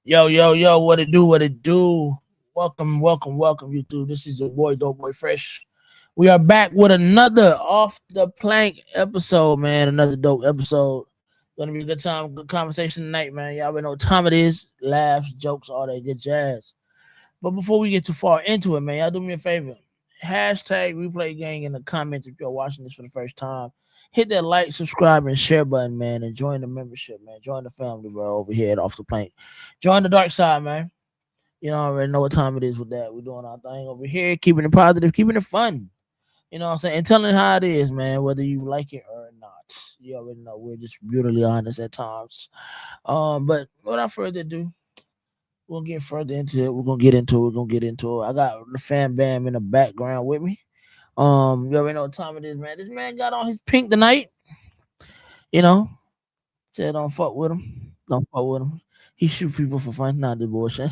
Yo, what it do? Welcome, YouTube. This is your boy, Dope Boy Fresh. We are back with another off the plank episode, man. Another dope episode. Gonna be a good time, good conversation tonight, man. Y'all already know what time it is. Laughs, jokes, all that good jazz. But before we get too far into it, man, y'all do me a favor. Hashtag replay gang in the comments if you're watching this for the first time. Hit that like, subscribe, and share button, man, and join the membership, man. Join the family, bro, over here at Off the Plank. Join the dark side, man. You know, I already know what time it is with that. We're doing our thing over here, keeping it positive, keeping it fun. You know what I'm saying? And telling how it is, man, whether you like it or not. You already know we're just brutally honest at times. But without further ado, we'll get further into it. We're gonna get into it. I got the fan bam in the background with me. You already know what time it is, man. This man got on his pink tonight. You know, said don't fuck with him. Don't fuck with him. He shoot people for fun, not the bullshit.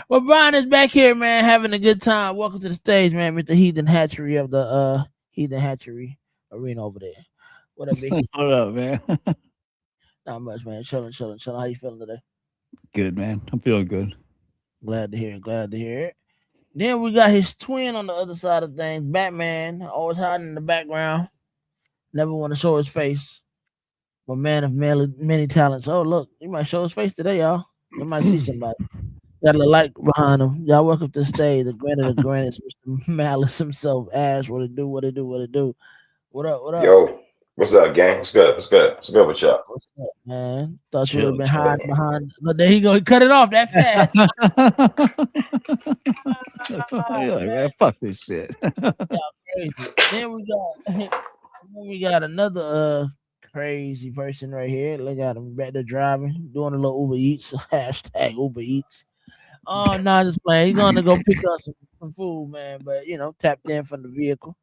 Well, Brian is back here, man, having a good time. Welcome to the stage, man, Mr. Heathen Hatchery of the Heathen Hatchery Arena over there. What up, big? What up, man? Not much, man. Chilling. How you feeling today? Good, man. I'm feeling good. Glad to hear it. Then we got his twin on the other side of things, Batman, always hiding in the background. Never want to show his face. But man of many talents. Oh, look, he might show his face today, y'all. You might see somebody. Got a light behind him. Y'all welcome to the stage. The granite, Mr. Malice himself. Ash, what it do? What up? Yo, what's up, gang? What's good with y'all? What's up, man? Thought you would have been hiding behind. But there he go. He cut it off that fast. Man, fuck this shit. Crazy. Then we got another crazy person right here. Look at him back there driving, doing a little Uber Eats. Hashtag Uber Eats. Oh, no, just playing. He's gonna go pick up some food, man. But tapped in from the vehicle.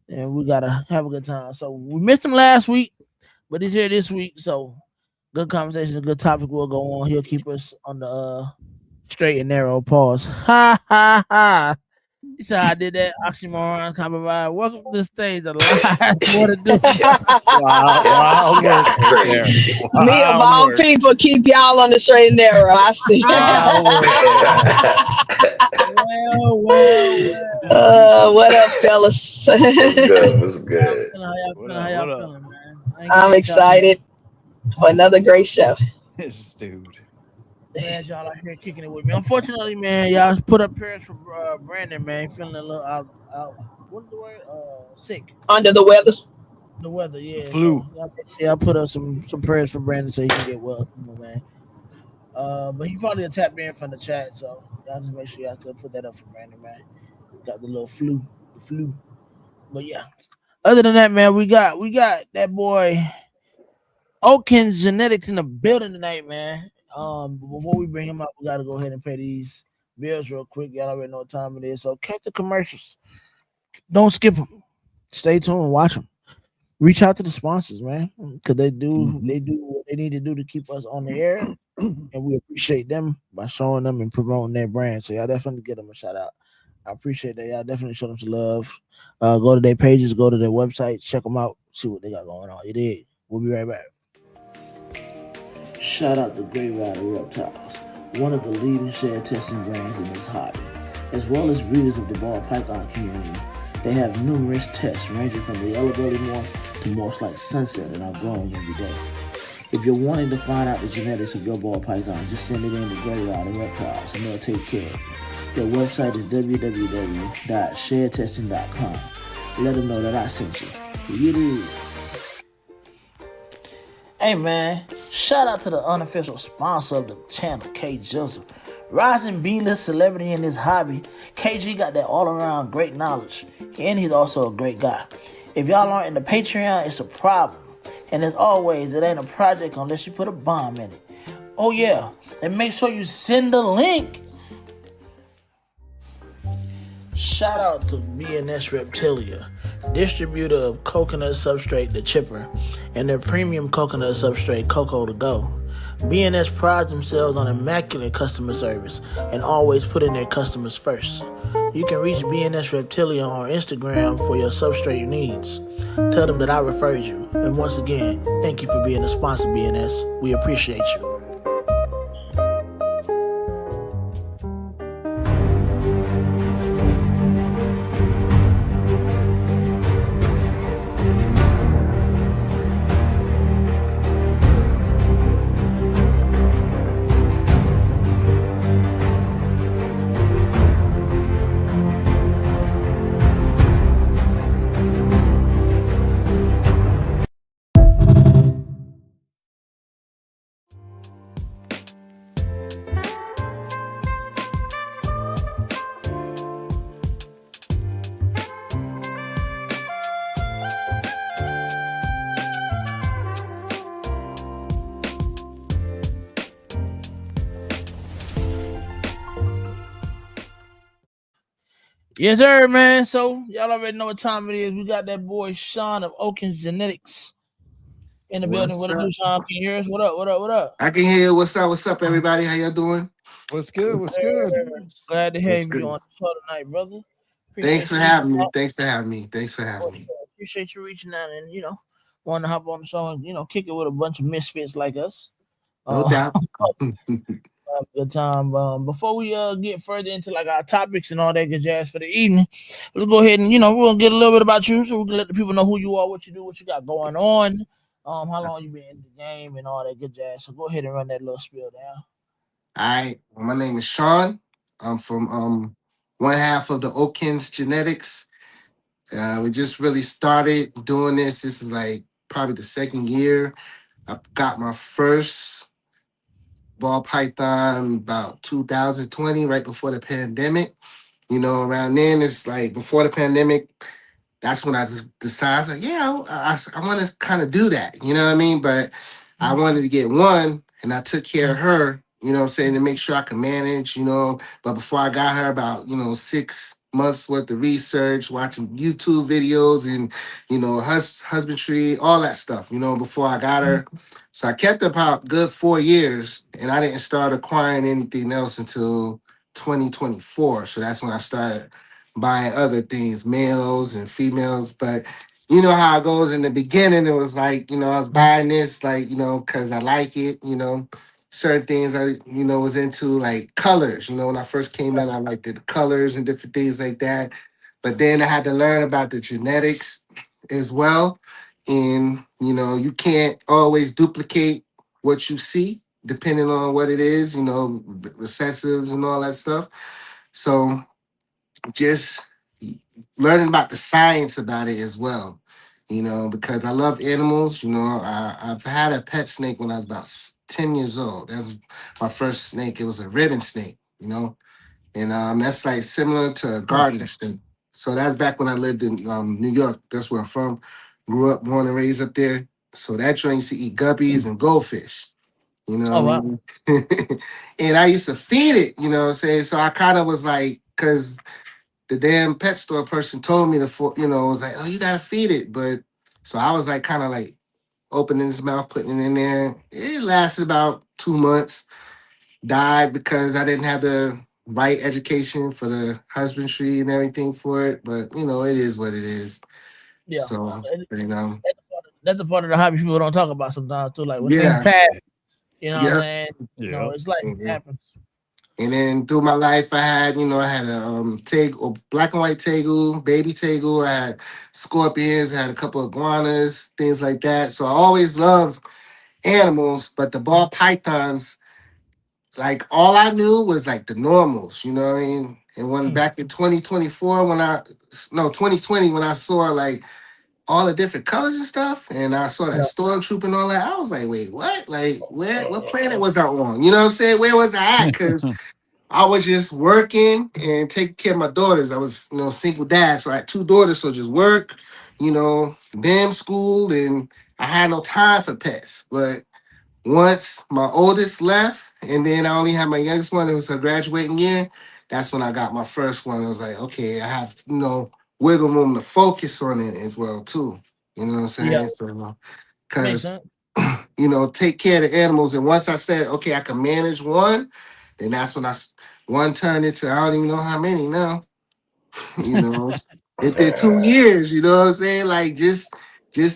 And we gotta have a good time. So we missed him last week, but he's here this week. So good conversation, a good topic will go on. He'll keep us on the straight and narrow. Pause. Ha ha ha. You said I did that oxymoron compromise. Welcome to the stage of live. What to do? Wow. Me of all people keep y'all on the straight and narrow. I see. Well. What up, fellas? What's good? How y'all feeling, man? I'm excited for another great show. This dude. And y'all out here kicking it with me. Unfortunately, man, y'all put up prayers for Brandon, man. Feeling a little out. What's the word? Sick. Under the weather. The weather, yeah. Flu. So, y'all put up some prayers for Brandon so he can get well, man. But he probably tapped in from the chat, so y'all just make sure y'all still put that up for Brandon, man. Got the little flu. But yeah. Other than that, man, we got that boy Oakins Genetixx in the building tonight, man. Before we bring him up, we gotta go ahead and pay these bills real quick. Y'all already know what time it is. So catch the commercials. Don't skip them. Stay tuned. Watch them. Reach out to the sponsors, man, because they do what they need to do to keep us on the air, and we appreciate them by showing them and promoting their brand. So y'all definitely give them a shout out. I appreciate that. Y'all definitely show them some love. Go to their pages, go to their website, check them out, see what they got going on. You did. We'll be right back. Shout out to Grey Rider Reptiles, one of the leading share testing brands in this hobby, as well as breeders of the ball python community. They have numerous tests ranging from the yellow-bellied morph to morphs like Sunset and are growing every day. If you're wanting to find out the genetics of your ball python, just send it in to Grey Rider Reptiles and they'll take care of you. Their website is www.sharetesting.com. Let them know that I sent you. You do. Hey man, shout out to the unofficial sponsor of the channel, K Joseph. Rising B-list celebrity in this hobby, KG got that all-around great knowledge, and he's also a great guy. If y'all aren't in the Patreon, it's a problem. And as always, it ain't a project unless you put a bomb in it. Oh yeah, and make sure you send the link. Shout out to BNS Reptilia, distributor of coconut substrate, The Chipper, and their premium coconut substrate, Cocoa to Go. BNS prides themselves on immaculate customer service and always putting their customers first. You can reach BNS Reptilia on Instagram for your substrate needs. Tell them that I referred you. And once again, thank you for being a sponsor, BNS. We appreciate you. Yes, sir, man. So y'all already know what time it is. We got that boy Sean of Oakens Genetics in the building. What's What it do, up? Sean? Can you hear us? What up? What up? What up? I can hear you. What's up? What's up, everybody? How y'all doing? What's good? Yes, What's good? sir. Glad to What's have you good? on the show tonight, brother. Thanks Appreciate for you reaching having me. out. Thanks for having me. Thanks for Of having course, me. appreciate you reaching out and wanting to hop on the show and kick it with a bunch of misfits like us. No Uh, doubt. have a good time. Before we get further into like our topics and all that good jazz for the evening, let's go ahead and we're gonna get a little bit about you so we can let the people know who you are, what you do, what you got going on, how long you been in the game and all that good jazz. So go ahead and run that little spiel down. All right. Well, my name is Sean. I'm from one half of the Okins Genetics. We just really started doing this. This is like probably the second year. I got my first ball python about 2020, right before the pandemic. Around then it's like before the pandemic. That's when I just decided, I was like, yeah, I want to kind of do that. You know what I mean? But I wanted to get one, and I took care of her, you know what I'm saying, to make sure I could manage. But before I got her, about, 6 months worth of research, watching YouTube videos and, husbandry, all that stuff, before I got her. So I kept her about good 4 years, and I didn't start acquiring anything else until 2024. So that's when I started buying other things, males and females. But you know how it goes in the beginning. It was like, I was buying this, like, because I like it. Certain things I was into, like colors. When I first came in, I liked the colors and different things like that. But then I had to learn about the genetics as well. And, you can't always duplicate what you see, depending on what it is, recessives and all that stuff. So just learning about the science about it as well. Because I love animals. I've had a pet snake when I was about 10 years old. That was my first snake. It was a ribbon snake. And that's like similar to a gardener snake. So that's back when I lived in New York. That's where I'm from. Grew up, born and raised up there. So that joint used to eat guppies and goldfish. You know Oh what I wow. mean? And I used to feed it, you know what I'm saying? So I kind of was like, because the damn pet store person told me was like, oh, you gotta feed it. But so I was like, kind of like opening his mouth, putting it in there. It lasted about 2 months. Died because I didn't have the right education for the husbandry and everything for it. But it is what it is. Yeah. So That's the part of the hobby people don't talk about sometimes too. Like when things yeah, pass, you know what I'm yeah. saying? Yeah. It's like it Mhm. happens. And then through my life, I had a tegu, black and white tegu, baby tegu. I had scorpions. I had a couple of iguanas, things like that. So I always loved animals, but the ball pythons, like all I knew was like the normals. You know what I mean? And when Mm. back in 2024, no 2020, when I saw like all the different colors and stuff, and I saw that Yeah. stormtrooper and all that, I was like, wait, what? Like, what planet was I on? You know what I'm saying? Where was I at? Because I was just working and taking care of my daughters. I was, single dad. So I had two daughters. So just work, them school, and I had no time for pets. But once my oldest left, and then I only had my youngest one, it was her graduating year, that's when I got my first one. I was like, okay, I have, wiggle room to focus on it as well, too. You know what I'm Yeah. saying? So, Makes because sense. take care of the animals. And once I said, okay, I can manage one, then that's when one turned into I don't even know how many now. You know, it did 2 years. You know what I'm saying? Like just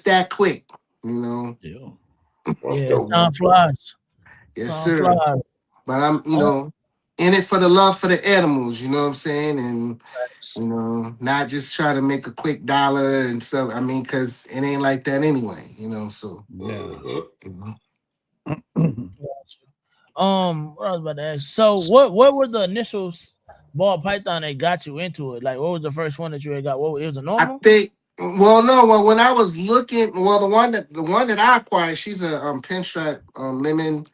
that quick. You know, Yeah. That's Yeah. dope. Time flies. yes, Time sir. flies. But I'm, Oh, in it for the love for the animals. You know what I'm saying? And thanks. not just try to make a quick dollar and stuff. I mean, because it ain't like that anyway. So. Yeah. Mhm. What I was about to ask. So, what were the initials ball python that got you into it? Like, what was the first one that you had got? What it was a I normal think. Well, no. Well, when I was looking, well, the one that I acquired, she's a pinstripe lemon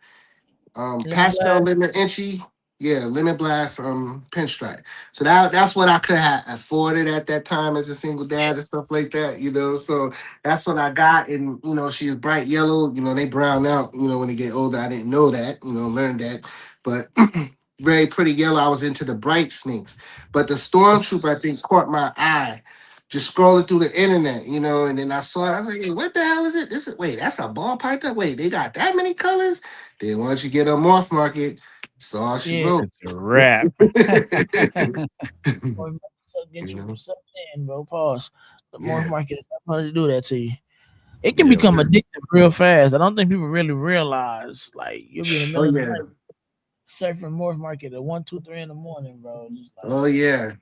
lemon pastel blast? lemon inchy. Yeah, lemon blast pinstripe. So that's what I could have afforded at that time as a single dad and stuff like that. So that's what I got, and she's bright yellow. They brown out. When they get older. I didn't know that. Learned that, but very pretty yellow. I was into the bright snakes, but the stormtrooper I think caught my eye. Just scrolling through the internet, you know, and then I saw it. I was like, hey, what the hell is it? This is wait, that's a ball python. Wait, they got that many colors? Then once you get on MorphMarket, that's all she Yeah. wrote. It's a wrap. Boy, so get You you know? sucked in, bro. Pause. The Yeah. MorphMarket is not going to do that to you. It can Yes, become sir. addictive real fast. I don't think people really realize. Like you'll be in the Oh middle of the yeah. night surfing MorphMarket at 1, 2, 3 in the morning, bro. Just like Oh yeah.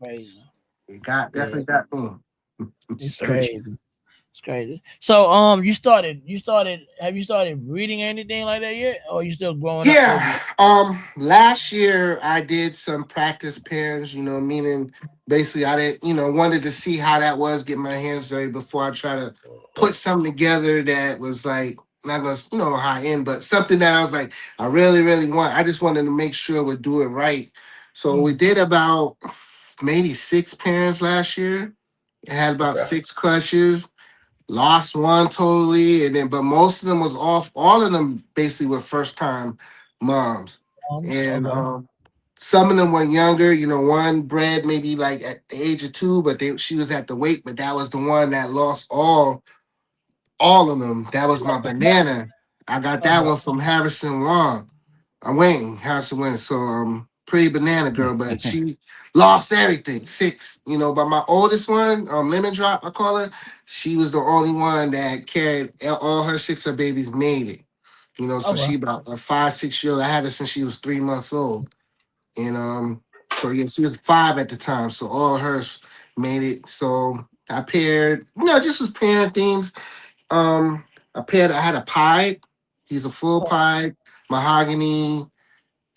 crazy. It got Yeah, definitely got me. it's Search. crazy. It's crazy. So have you started reading anything like that yet? Or are you still growing up Yeah. baby? Last year I did some practice pairs, you know, meaning basically I didn't, you know, wanted to see how that was, get my hands dirty before I try to put something together that was like not gonna, you know, high end, but something that I was like, I really, really want. I just wanted to make sure we do it right. So we Mm. did about maybe 6 pairs last year. It had about Okay. 6 clutches. Lost one totally, and then but most of them was off. All of them basically were first time moms, and Okay. some of them were younger. You know, one bred maybe like at the age of 2, but she was at the weight. But that was the one that lost all of them. That was my banana. I got that Okay. one from Harrison Wong. I'm waiting. Harrison went. So pretty banana girl, but she lost everything. 6, you know. But my oldest one, Lemon Drop, I call her. She was the only one that carried all her 6 of babies made it. You know, so Okay. she about a 5, 6 year old. I had her since she was 3 months old, and so yeah, she was 5 at the time. So all of hers made it. So I paired, you know, just was pairing things. Um, I had a pied. He's a full pied mahogany,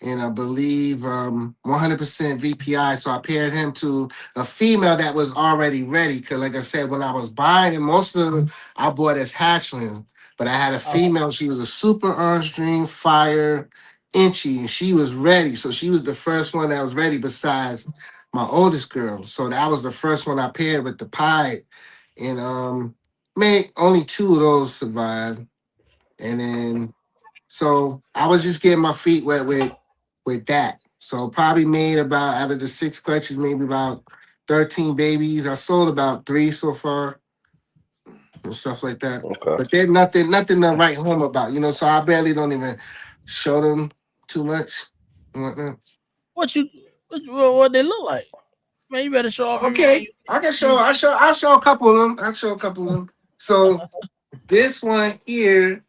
and I believe 100% VPI. So I paired him to a female that was already ready. Cause like I said, when I was buying it, most of them I bought as hatchlings. But I had a Oh, female. She was a super orange dream fire inchy, and she was ready. So she was the first one that was ready besides my oldest girl. So that was the first one I paired with the pie. And made only 2 of those survive. And then so I was just getting my feet wet with that. So probably made about out of the 6 clutches, maybe about 13 babies. I sold about 3 so far and stuff like that. Okay. But they're nothing to write home about, you know. So I barely don't even show them too much. And whatnot. what you what they look like? Man, you better show off everything. Okay, I can show. I show a couple of them. I show a couple of them. So this one here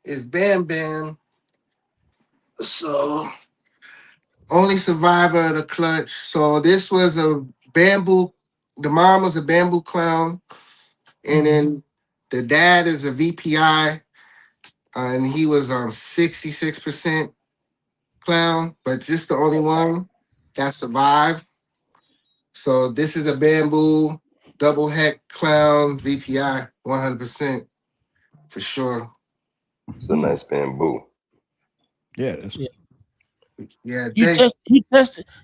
is Bam Bam. So only survivor of the clutch. So this was a bamboo. The mom was a bamboo clown, and Mm. then the dad is a VPI, and he was 66% clown, but just the only one that survived. So this is a bamboo double heck clown VPI, 100% for sure. It's a nice bamboo. Yeah, that's Yeah. Yeah, You they.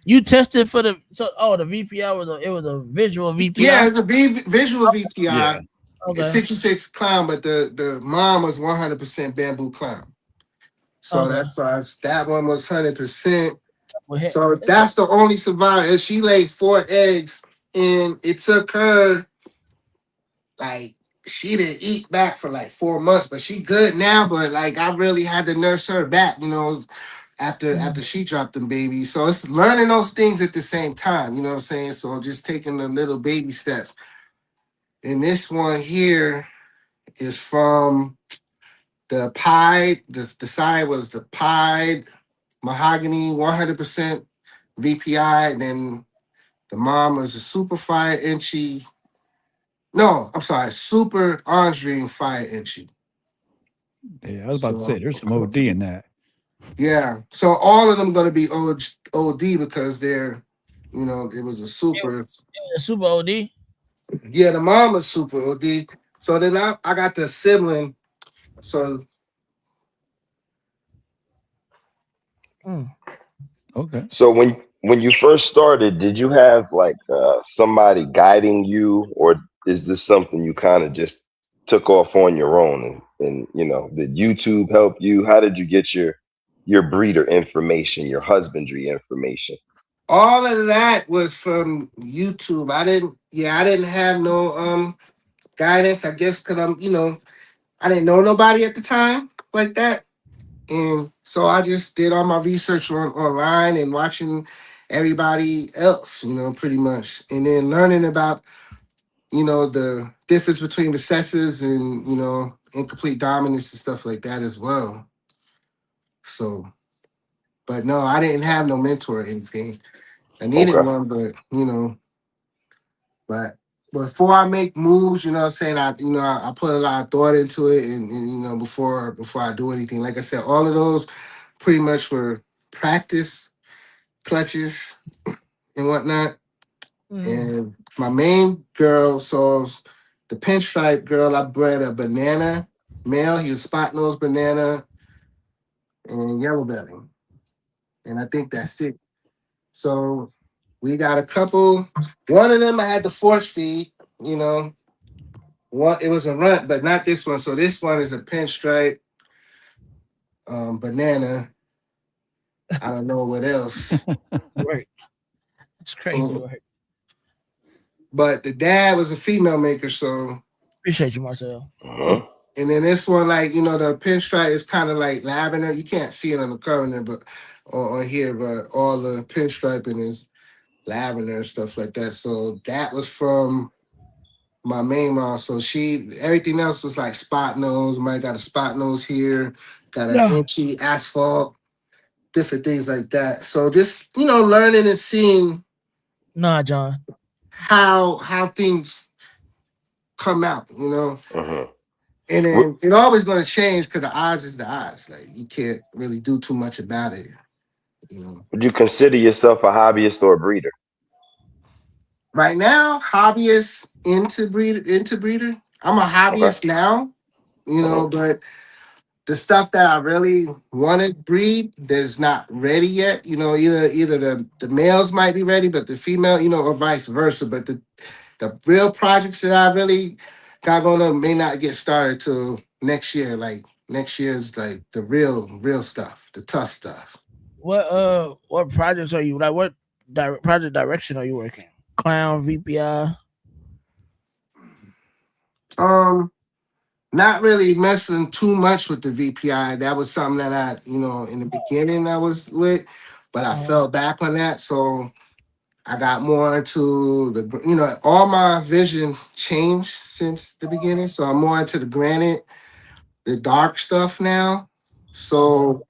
you tested for the the VPI was a visual Yeah, VPI. it's a visual yeah. VPI. It's Okay. 66 clown, but the mom was 100% bamboo clown. So Okay. that's why that one was 100%. Well, So that's the only survivor. And she laid 4 eggs, and it took her like she didn't eat back for like 4 months, but she good now. But like I really had to nurse her back, you know, after she dropped them babies. So it's learning those things at the same time, you know what I'm saying? So just taking the little baby steps. And this one here is from the pie. The side was the pie mahogany, 100% VPI. And then the mom was a super fire inchy. No, I'm sorry, super orange dream fire inchy. Yeah, I was about to say So there's some OD in that. yeah, so all of them gonna be OD because they're, you know, it was a super. super OD. Yeah, the mom was super OD. So then I got the sibling. So Mm. Okay. So when you first started, did you have like somebody guiding you, or is this something you kind of just took off on your own? And did YouTube help you? How did you get your your breeder information, your husbandry information? All of that was from YouTube. I didn't have no guidance. I guess because I didn't know nobody at the time like that. And so I just did all my research online and watching everybody else, pretty much. And then learning about, the difference between recessives and, incomplete dominance and stuff like that as well. So, but no, I didn't have no mentor or anything. I needed Okay. one, but before I make moves, what I'm saying, I put a lot of thought into it, and before I do anything, like I said, all of those pretty much were practice clutches and whatnot. Mm. And my main girl, so the pinstripe girl, I bred a banana male. He was spot nose banana and yellow belly, and I think that's it. So we got a couple. One of them I had to force feed, One, it was a runt, but not this one. So this one is a pinstripe banana. I don't know what else. Right. It's crazy Um, work. but the dad was a female maker, so Appreciate you, Marcel. Uh-huh. and then this one, like the pinstripe is kind of like lavender. You can't see it on the cover, but on here, but all the pinstriping is lavender and stuff like that. So that was from my main mom. So everything else was like spot nose. Might got a spot nose here, got an No. inchy asphalt, different things like that. So just learning and seeing Nah, John. how things come out, Uh-huh. and Would, then it's always going to change because the odds is the odds. Like you can't really do too much about it, would you consider yourself a hobbyist or a breeder? Right now, hobbyist into breeder. I'm a Okay. hobbyist now, Uh-huh. but the stuff that I really want to breed that's not ready yet. Either the males might be ready, but the female, or vice versa. But the real projects that I really got going on may not get started till next year. Like next year's like the real stuff, the tough stuff. What projects are you like? What project direction are you working? Clown VPI. Um, Not really messing too much with the VPI. That was something that in the beginning I was with, but I fell back on that. So I got more into all my vision changed since the beginning. So I'm more into the granite, the dark stuff now. Okay. So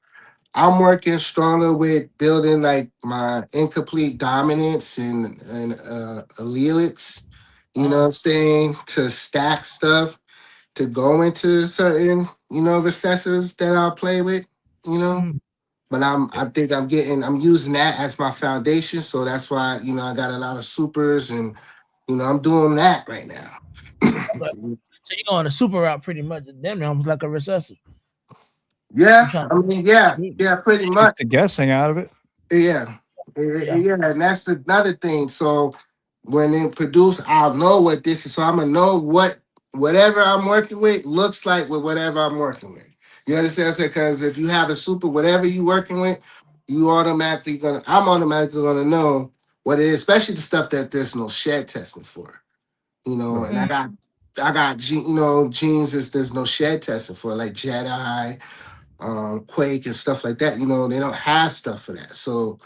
I'm working stronger with building like my incomplete dominance and allelics, what I'm saying, to stack stuff to go into certain, recessives that I'll play with. Mm. But I'm using that as my foundation. So that's why, I got a lot of supers and, I'm doing that right now. Okay. So you're going the super route pretty much. Damn, near almost like a recessive. You Yeah, trying I mean, yeah, to? pretty She much. gets the guessing out of it. Yeah. Yeah. Yeah, and that's another thing. So when it produce, I'll know what this is. So I'm gonna know whatever I'm working with looks like with whatever I'm working with. You understand what I'm saying? Because if you have a super, whatever you working with, I'm automatically gonna know what it is, especially the stuff that there's no shed testing for. And Mm. I got genes there's no shed testing for, like Jedi, Quake and stuff like that. They don't have stuff for that. So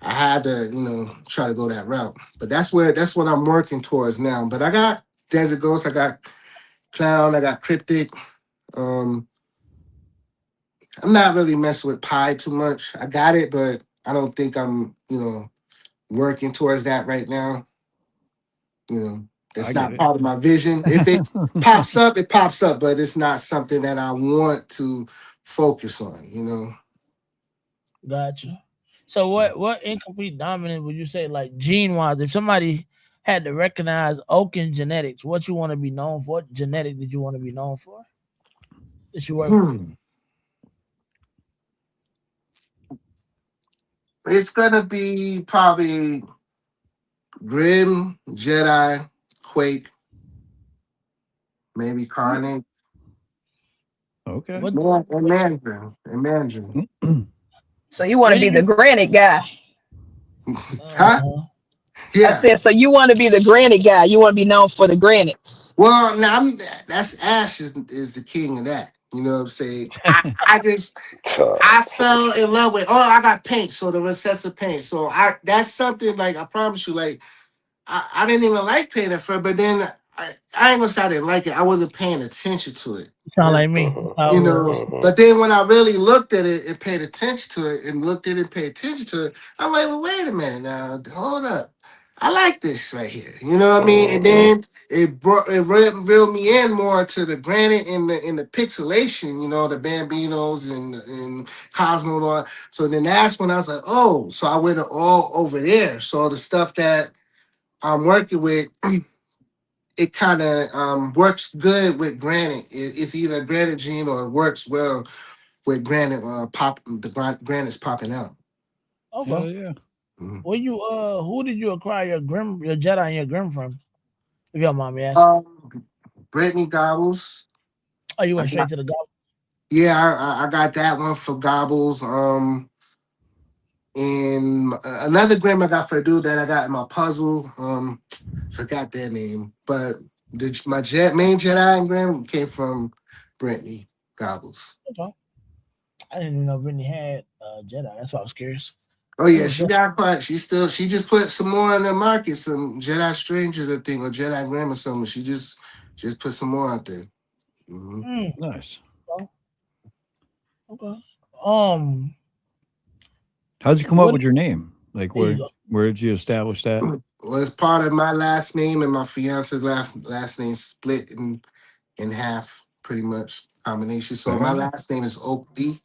I had to, try to go that route. But that's what I'm working towards now. But I got Desert Ghost, I got Clown, I got Cryptic. Um, I'm not really messing with Pi too much. I got it, but I don't think I'm, working towards that right now. I That's get not it. part of my vision. If it pops up, it pops up, but it's not something that I want to focus on. Gotcha. So what incomplete dominant would you say, like gene wise, if somebody had to recognize Oaken genetics, what you want to be known for? What genetic did you want to be known for? That you work with? Hmm. It's gonna be probably Grim, Jedi, Quake, maybe Carnage, Okay. What and Mandarin. And Mandarin. So you want to be the granite guy? Huh? Uh-huh. I Yeah. said, so you want to be the granite guy? You want to be known for the granites? Well, now that's Ash is the king of that. You know what I'm saying? I fell in love with. Oh, I got paint, so the recessive paint. So that's something like I promise you, like I didn't even like paint at first, but then I ain't gonna say I didn't like it. I wasn't paying attention to it. You sound But like me. That's how you it know, was. but then when I really looked at it and paid attention to it and looked at it and paid attention to it, I'm like, well, wait a minute now, hold up. I like this right here. You know what I mean? And then reeled me in more to the granite and the pixelation, you know, the Bambinos and Cosmo and all. So then that's when I was like, oh, so I went all over there. So the stuff that I'm working with, it kind of works good with granite. It's either granite gene or it works well with granite granite's popping out. Okay. Hell yeah. Mhm. Well, who did you acquire your Jedi and your Grim from? If you don't mind me asking. Brittany Gobbles. Oh, you I went straight got, to the goblin. yeah, I got that one for Gobbles. And another grim I got for a dude that I got in my puzzle. Forgot their name, but main Jedi and Grim came from Brittany Gobbles. Okay. I didn't even know Brittany had Jedi. That's why I was curious. Oh That yeah, was she got quite. She just put some more in the market, some Jedi Stranger the thing or Jedi Grim or something. She just put some more out there. hmm mm, Nice. okay. Okay. Um, How'd you come up what? with your name? Like, There you where go. where did you establish that? Well, it's part of my last name and my fiance's last name split in half, pretty much combination. So my Okay. last name is Oakley.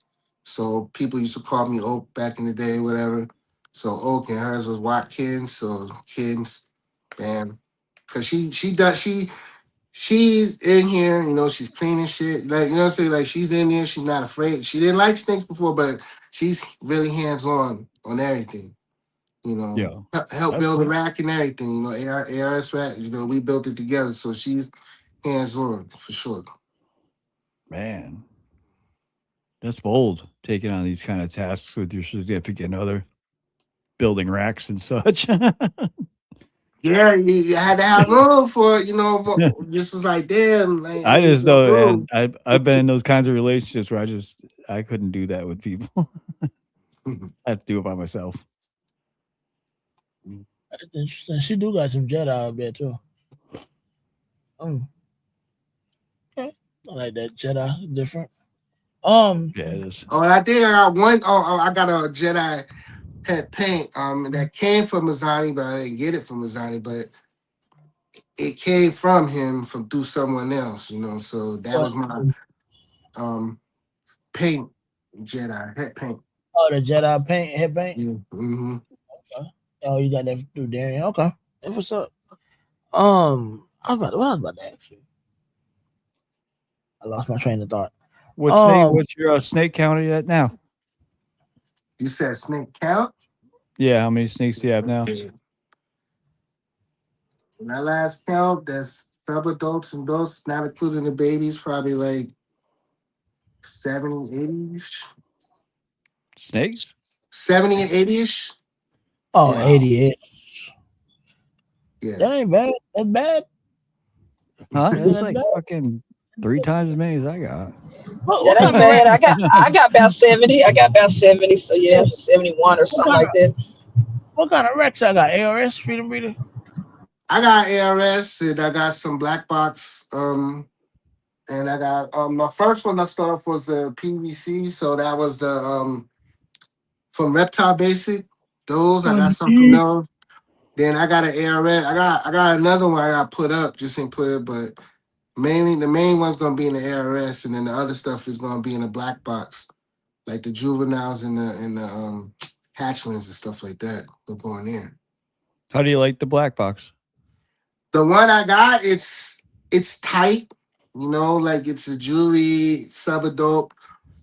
So people used to call me Oak back in the day, whatever. So Oak and hers was Watkins. So Kins, bam. Cause she's in here, you know, she's cleaning shit. Like, you know what I'm saying? Like she's in there, she's not afraid. She didn't like snakes before, but she's really hands on everything. You know, Yeah. help That's build a cool. rack and everything. You know, ARS rack. You know, we built it together, so she's hands on for sure. Man, that's bold. Taking on these kind of tasks with your significant other, building racks and such. Yeah, you had to have room for it. You know, just was like, damn, like I I need just more know, man. room. I've been in those kinds of relationships where I couldn't do that with people. I have to do it by myself. That's interesting. She do got some Jedi out there too. Um, okay. I like that Jedi different. Um, Yeah, it is. Oh, and I think I got one. I got a Jedi pet paint. That came from Mazzani, but I didn't get it from Mazzani. But it came from him from through someone else. You know, so that what? was my um paint Jedi head paint. Oh, the Jedi paint, head paint. Yeah. Okay. Oh, you got that through Darian. Okay. That's what's up. What I was about to ask you. I lost my train of thought. Um, What's your snake count are you at now? You said snake count? Yeah, how many snakes do you have now? Yeah. My last count, that's sub adults and adults, not including the babies, probably like 70, 80-ish. Snakes? 70 and 80-ish. oh, Yeah. Wow. 88. Yeah. That ain't bad. That's bad. Huh? It's That's like bad. fucking 3 times as many as I got. What That ain't kind of bad. rack? I got about 70. I got about 70. So yeah, 71 or What something kind of like that. what kind of racks I got? ARS Freedom Reader. I got ARS and I got some black box. And I got my first one I started off was the PVC. So that was the from Reptile Basic. Those I got some from those. Then I got an ARS. I got another one I got put up, just ain't put it, but mainly the main one's gonna be in the ARS, and then the other stuff is gonna be in the black box, like the juveniles and the hatchlings and stuff like that. Will go in there. How do you like the black box? The one I got, it's tight, you know, like it's a jewelry sub adult.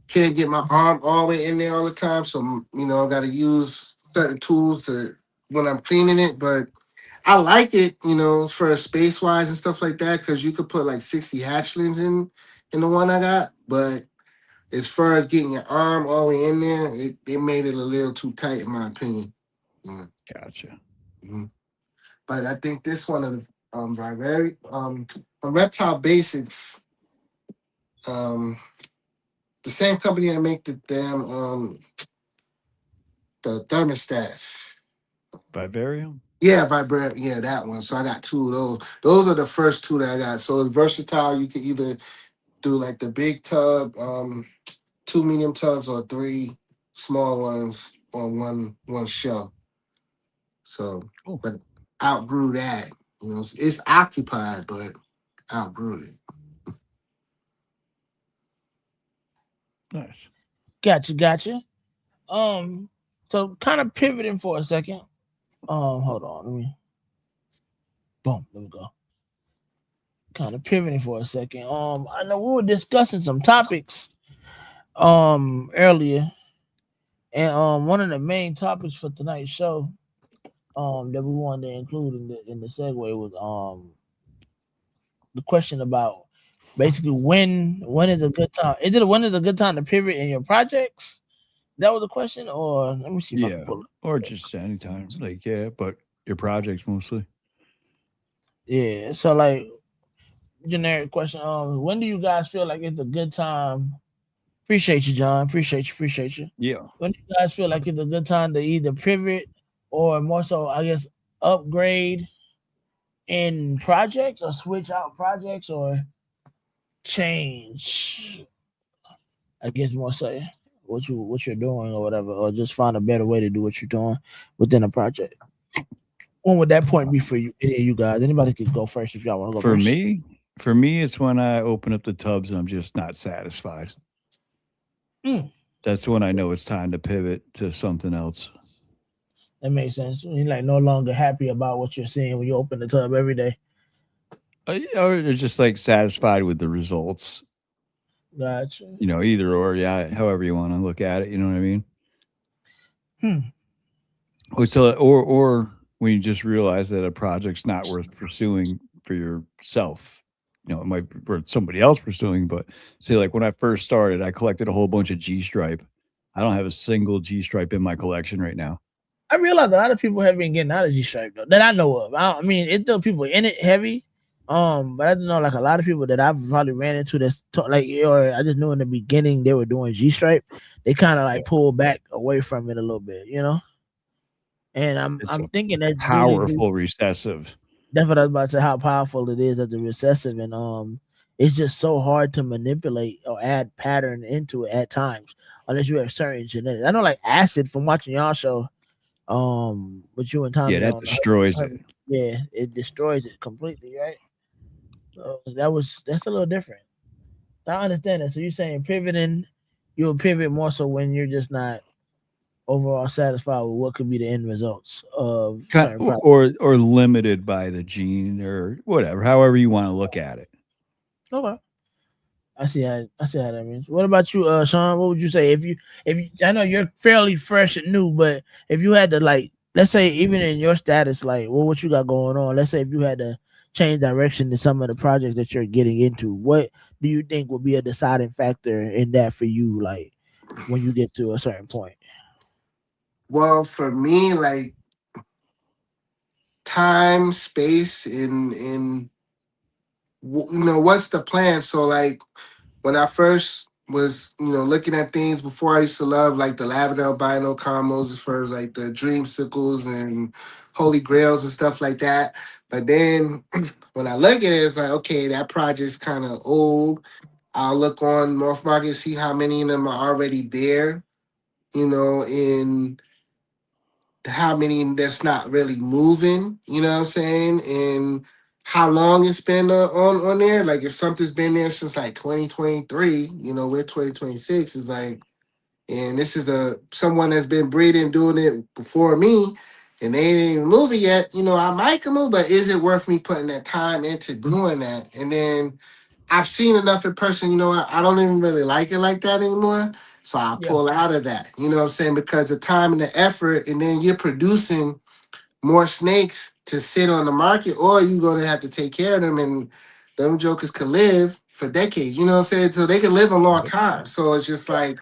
Can't get my arm all the way in there all the time, so you know, I got to use certain tools to when I'm cleaning it, but I like it, you know, for space wise and stuff like that, because you could put like 60 hatchlings in the one I got. But as far as getting your arm all the way in there, it made it a little too tight, in my opinion. Yeah. Gotcha. Mhm. But I think this one of the very on Reptile Basics, the same company that make the damn the thermostats. Vivarium? Yeah, Vibrant. Yeah, that one. So I got two of those. Those are the first two that I got. So it's versatile. You can either do like the big tub, two medium tubs, or three small ones on one shelf. So, Cool. but outgrew that. You know, it's occupied, but outgrew it. Nice. Gotcha. So kind of pivoting for a second. Hold on. Let me. Boom. There we go. Kind of pivoting for a second. I know we were discussing some topics earlier, and one of the main topics for tonight's show that we wanted to include in the segue was the question about basically when is a good time? When is a good time to pivot in your projects? That was the question, or let me see if I can Yeah. pull it. Or just anytime. Like, yeah, but your projects mostly. Yeah, so like generic question. When do you guys feel like it's a good time? Appreciate you, John. Appreciate you. Yeah. When do you guys feel like it's a good time to either pivot or more so, I guess, upgrade in projects or switch out projects or change? I guess more so what you're doing or whatever, or just find a better way to do what you're doing within a project. When would that point be for you? Any of you guys? Anybody could go first if y'all want to go For first. me, for me, it's when I open up the tubs and I'm just not satisfied. Mm, That's when I know it's time to pivot to something else. that makes sense. You're like no longer happy about what you're seeing when you open the tub every day. Or they're just like satisfied with the results. Gotcha. Either or, yeah, however you want to look at it. You know what I mean? Hmm. Or when you just realize that a project's not worth pursuing for yourself. It might be worth somebody else pursuing, but say like when I first started, I collected a whole bunch of G stripe. I don't have a single G stripe in my collection right now. I realize a lot of people have been getting out of G Stripe though, that I know of. I mean, it's still people in it heavy. But I don't know like a lot of people that I've probably ran into like, or I just knew in the beginning they were doing G Stripe. They kind of Yeah. like pull back away from it a little bit, you know. And I'm It's I'm a thinking that's really powerful recessive. that's what I was about to say. How powerful it is as a recessive, and it's just so hard to manipulate or add pattern into it at times, unless you have certain genetics. I know, like acid from watching y'all show, with you and Yeah, Tommy that on destroys it. yeah, it destroys it completely, right? So that's a little different. I understand that. So you're saying pivoting, you'll pivot more so when you're just not overall satisfied with what could be the end results of certain products. Or limited by the gene or whatever, however you want to look at it. Okay. I see how that means. What about you, Sean? What would you say if you I know you're fairly fresh and new, but if you had to like, let's say even in your status, like what you got going on, let's say if you had to change direction to some of the projects that you're getting into, what do you think would be a deciding factor in that for you, like when you get to a certain point? Well, for me, like time, space, and what's the plan? So like when I first was, looking at things before, I used to love like the lavender albino caramels as far as like the dreamsicles and holy grails and stuff like that. But then when I look at it, it's like, okay, that project's kind of old. I'll look on MorphMarket, see how many of them are already there, in how many that's not really moving, you know what I'm saying? And how long it's been on there. Like if something's been there since like 2023, we're 2026 is like, and this is someone that's been breeding, doing it before me, and they ain't even moving yet, I might come move, but is it worth me putting that time into doing that? And then I've seen enough in person, I don't even really like it like that anymore. So I Yeah. pull out of that, you know what I'm saying? Because the time and the effort, and then you're producing more snakes to sit on the market, or you're going to have to take care of them, and them jokers could live for decades. You know what I'm saying? So they can live a long time. So it's just like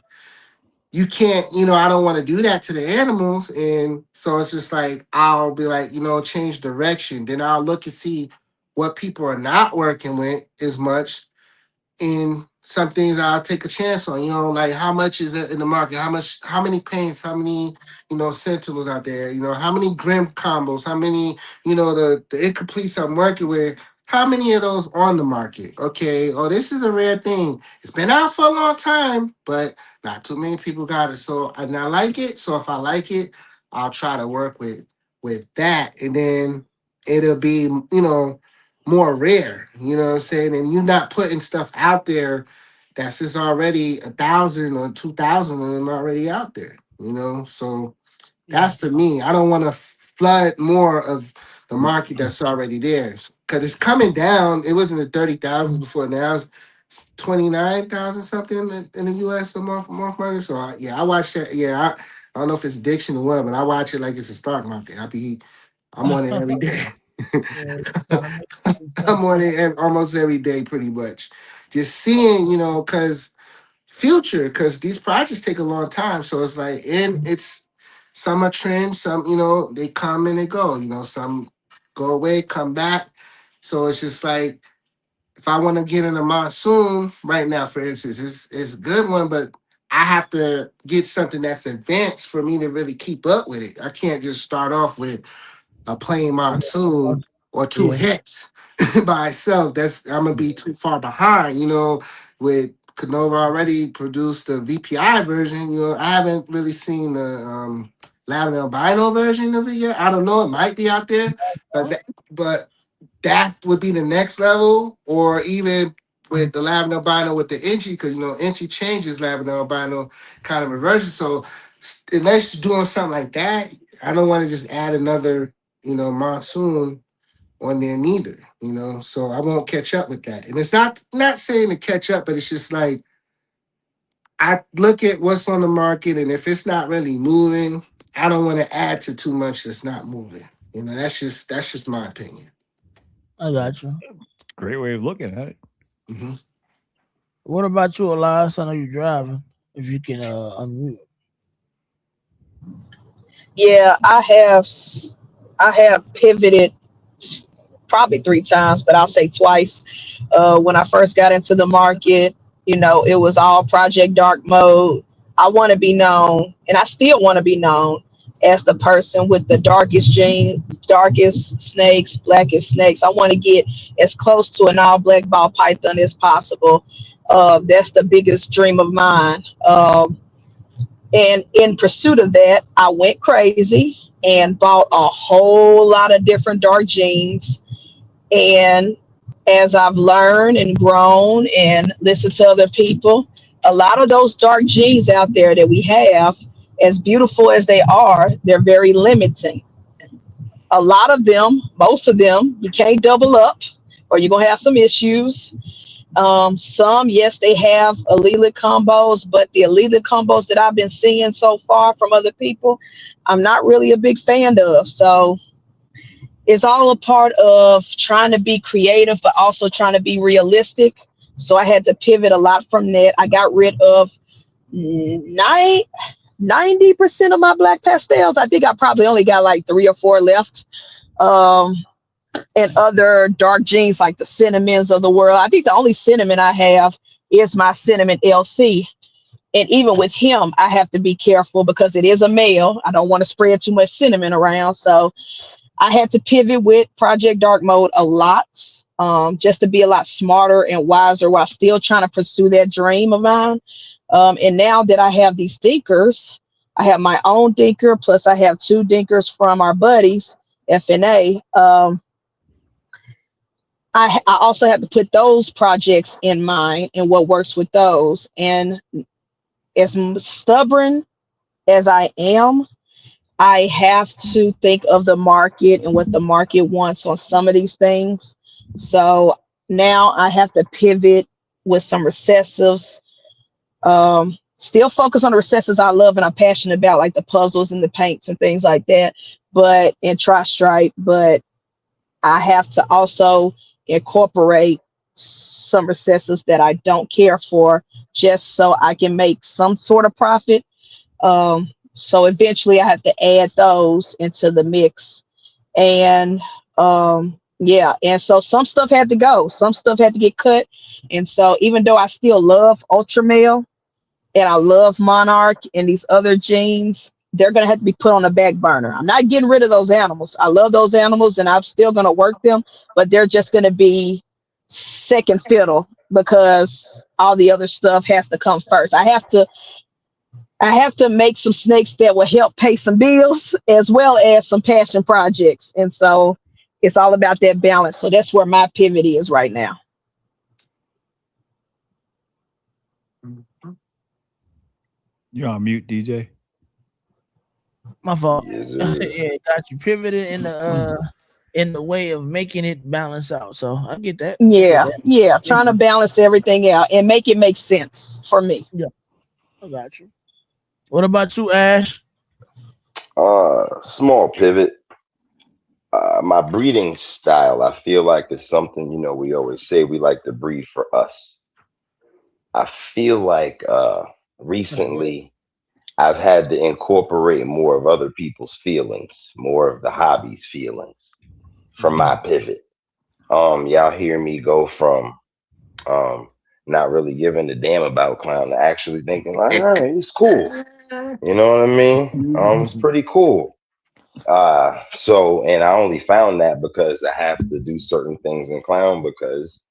you can't, I don't want to do that to the animals. And so it's just like I'll be like, change direction. Then I'll look and see what people are not working with as much, and some things I'll take a chance on, like how much is it in the market? How many paints, how many, sentinels out there, how many grim combos, how many, the incompletes I'm working with, how many of those on the market? Okay, oh, this is a rare thing. It's been out for a long time, but not too many people got it. So, and I like it. So if I like it, I'll try to work with that. And then it'll be, more rare, you know what I'm saying? And you're not putting stuff out there that's just already 1,000 or 2,000 of them already out there, So Yeah. that's for me. I don't want to flood more of the market that's already there because it's coming down. It wasn't the 30,000 before, now it's 29,000 something in the US a month market. So I watch that. Yeah, I don't know if it's addiction or what, but I watch it like it's a stock market. I'm on it every day. Yeah, trying to make I'm on it almost every day, pretty much. Just seeing, because these projects take a long time. So it's like, and it's some are trends, some, they come and they go, some go away, come back. So it's just like, if I want to get in a monsoon right now, for instance, it's a good one, but I have to get something that's advanced for me to really keep up with it. I can't just start off with a plain monsoon or two Yeah. hits by itself. I'm gonna be too far behind, with Canova already produced the VPI version. I haven't really seen the Lavender Albino version of it yet. I don't know, it might be out there, but that would be the next level, or even with the Lavender Albino with the Inchi, because Inchi changes Lavender Albino kind of reversion. So unless you're doing something like that, I don't want to just add another monsoon on there neither, so I won't catch up with that. And it's not saying to catch up, but it's just like I look at what's on the market, and if it's not really moving, I don't want to add to too much that's not moving. That's just my opinion. I got you. Great way of looking at it. hmm What about you, Elias? I know you're driving. If you can unmute. Yeah, I have pivoted probably 3 times, but I'll say twice. When I first got into the market, it was all Project Dark mode. I want to be known, and I still want to be known as the person with the darkest jeans, darkest snakes, blackest snakes. I want to get as close to an all black ball python as possible. That's the biggest dream of mine. And in pursuit of that, I went crazy and bought a whole lot of different dark jeans. And as I've learned and grown and listened to other people, a lot of those dark genes out there that we have, as beautiful as they are, they're very limiting. A lot of them, most of them, you can't double up or you're going to have some issues. Some, yes, they have allelic combos, but the allelic combos that I've been seeing so far from other people, I'm not really a big fan of. So it's all a part of trying to be creative, but also trying to be realistic. So I had to pivot a lot from that. I got rid of 90% of my black pastels. I think I probably only got like 3 or 4 left. And other dark jeans like the cinnamons of the world. I think the only cinnamon I have is my cinnamon LC. And even with him, I have to be careful because it is a male. I don't want to spread too much cinnamon around. So I had to pivot with Project Dark Mode a lot, just to be a lot smarter and wiser while still trying to pursue that dream of mine. And now that I have these dinkers, I have my own dinker, plus I have 2 dinkers from our buddies, FNA. I also have to put those projects in mind and what works with those. And as stubborn as I am, I have to think of the market and what the market wants on some of these things. So now I have to pivot with some recessives. Still focus on the recessives I love and I'm passionate about, like the puzzles and the paints and things like that, but and tri-stripe. But I have to also incorporate some recessives that I don't care for, just so I can make some sort of profit. So eventually I have to add those into the mix. And yeah, and so some stuff had to go, some stuff had to get cut. And so even though I still love Ultra Male and I love Monarch and these other genes, they're going to have to be put on the back burner. I'm not getting rid of those animals. I love those animals and I'm still going to work them, but they're just going to be second fiddle because all the other stuff has to come first. I have to make some snakes that will help pay some bills as well as some passion projects. And so it's all about that balance. So that's where my pivot is right now. You're on mute, DJ. My fault. Yes, I sir. said, yeah, got you pivoted in the way of making it balance out. So I get that. I get Yeah, that. yeah. Thank Trying to you. balance everything out and make it make sense for me. Yeah, I got you. What about you, Ash? Small pivot. My breeding style, I feel like is something, we always say we like to breed for us. I feel like recently I've had to incorporate more of other people's feelings, more of the hobby's feelings from my pivot. Y'all hear me go from not really giving a damn about clown to actually thinking like, all right, it's cool. You know what I mean? It's pretty cool. So, and I only found that because I have to do certain things in clown because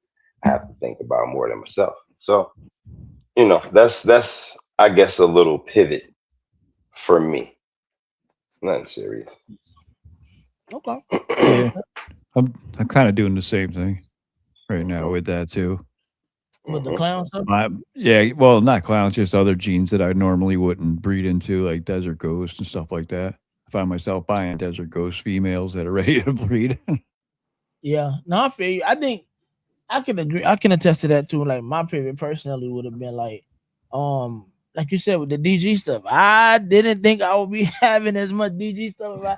I have to think about more than myself. So, that's I guess a little pivot for me. Nothing serious. Okay. Yeah, I'm kind of doing the same thing right now with that too. With the clown stuff? Yeah, well, not clowns, just other genes that I normally wouldn't breed into, like desert ghosts and stuff like that. I find myself buying desert ghost females that are ready to breed. Yeah. No, I feel you. I think I can agree. I can attest to that too. Like my pivot personally would have been like you said with the DG stuff. I didn't think I would be having as much DG stuff.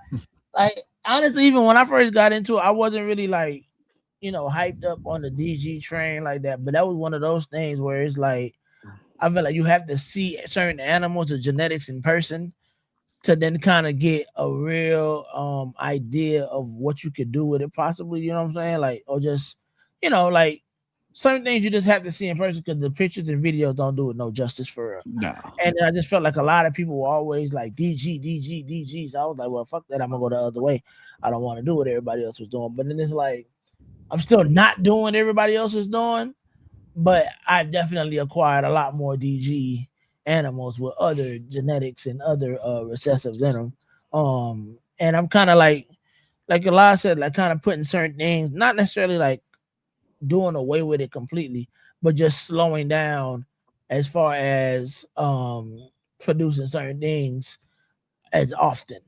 Like honestly, even when I first got into it, I wasn't really like, hyped up on the DG train like that. But that was one of those things where it's like I feel like you have to see certain animals or genetics in person to then kind of get a real idea of what you could do with it possibly, you know what I'm saying? Like, or just, like certain things you just have to see in person because the pictures and videos don't do it no justice for real. No. And I just felt like a lot of people were always like DG, DG, DG. So I was like, well, fuck that. I'm gonna go the other way. I don't want to do what everybody else was doing. But then it's like I'm still not doing what everybody else is doing, but I've definitely acquired a lot more DG animals with other genetics and other recessives in them. And I'm kind of like Eli said, like kind of putting certain things, not necessarily like doing away with it completely, but just slowing down as far as producing certain things as often,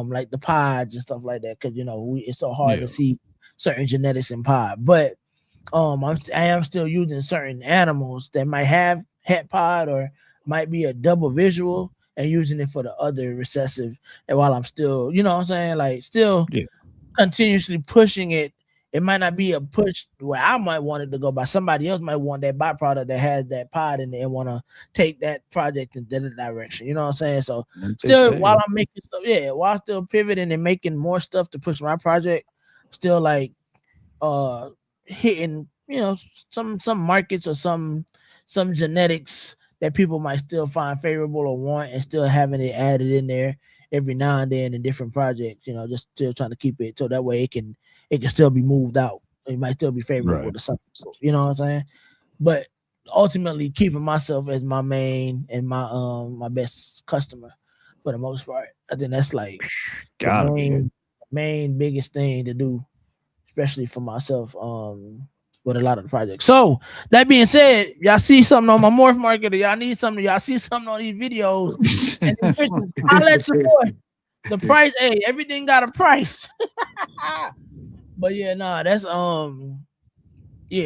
like the pods and stuff like that, because it's so hard to see certain genetics in pod. But I am still using certain animals that might have het pod or might be a double visual and using it for the other recessive. And while I'm still, you know what I'm saying, like still continuously pushing it. It might not be a push where I might want it to go, but somebody else might want that byproduct that has that pod in there and want to take that project in that direction. You know what I'm saying? So still, while I'm making stuff, while I'm still pivoting and making more stuff to push my project, still like hitting some markets or some genetics that people might still find favorable or want, and still having it added in there every now and then in different projects, just still trying to keep it so that way it can still be moved out. It might still be favorable to some people, you know what I'm saying? But ultimately keeping myself as my main and my best customer for the most part. I think that's like the main biggest thing to do, especially for myself, with a lot of the projects. So that being said, y'all see something on my MorphMarket or y'all need something, y'all see something on these videos, and I'll let you know the price. Hey, everything got a price. But that's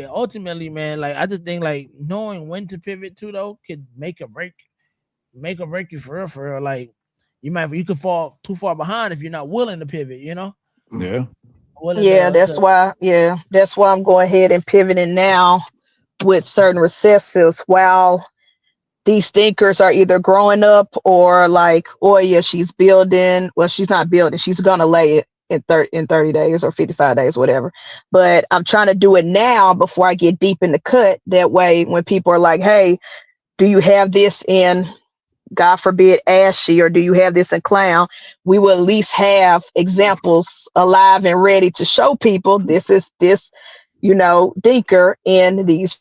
ultimately, man, like I just think like knowing when to pivot to though could make or break you for real. Like you could fall too far behind if you're not willing to pivot, Yeah. Yeah, that's why. Yeah, that's why I'm going ahead and pivoting now with certain recessives while these thinkers are either growing up or like, oh yeah, she's building. Well, she's not building. She's gonna lay it in 30 days or 55 days, whatever. But I'm trying to do it now before I get deep in the cut. That way, when people are like, hey, do you have this in, God forbid, ashy, or do you have this in clown? We will at least have examples alive and ready to show people this is this, thinker in these.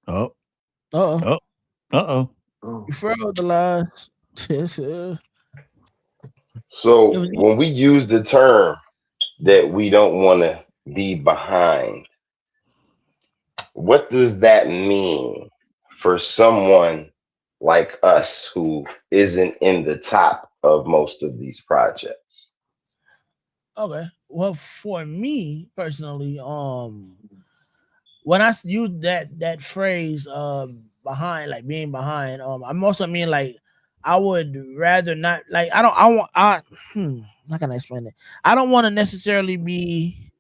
Oh, Uh-oh. oh. Oh. You froze the last. It So was when we use the term that we don't want to be behind, what does that mean for someone like us who isn't in the top of most of these projects? okay. Well, for me personally, when I use that phrase, behind, like being behind, I'm also mean like I would rather not, like I don't I want I how can I explain it? I don't want to necessarily be.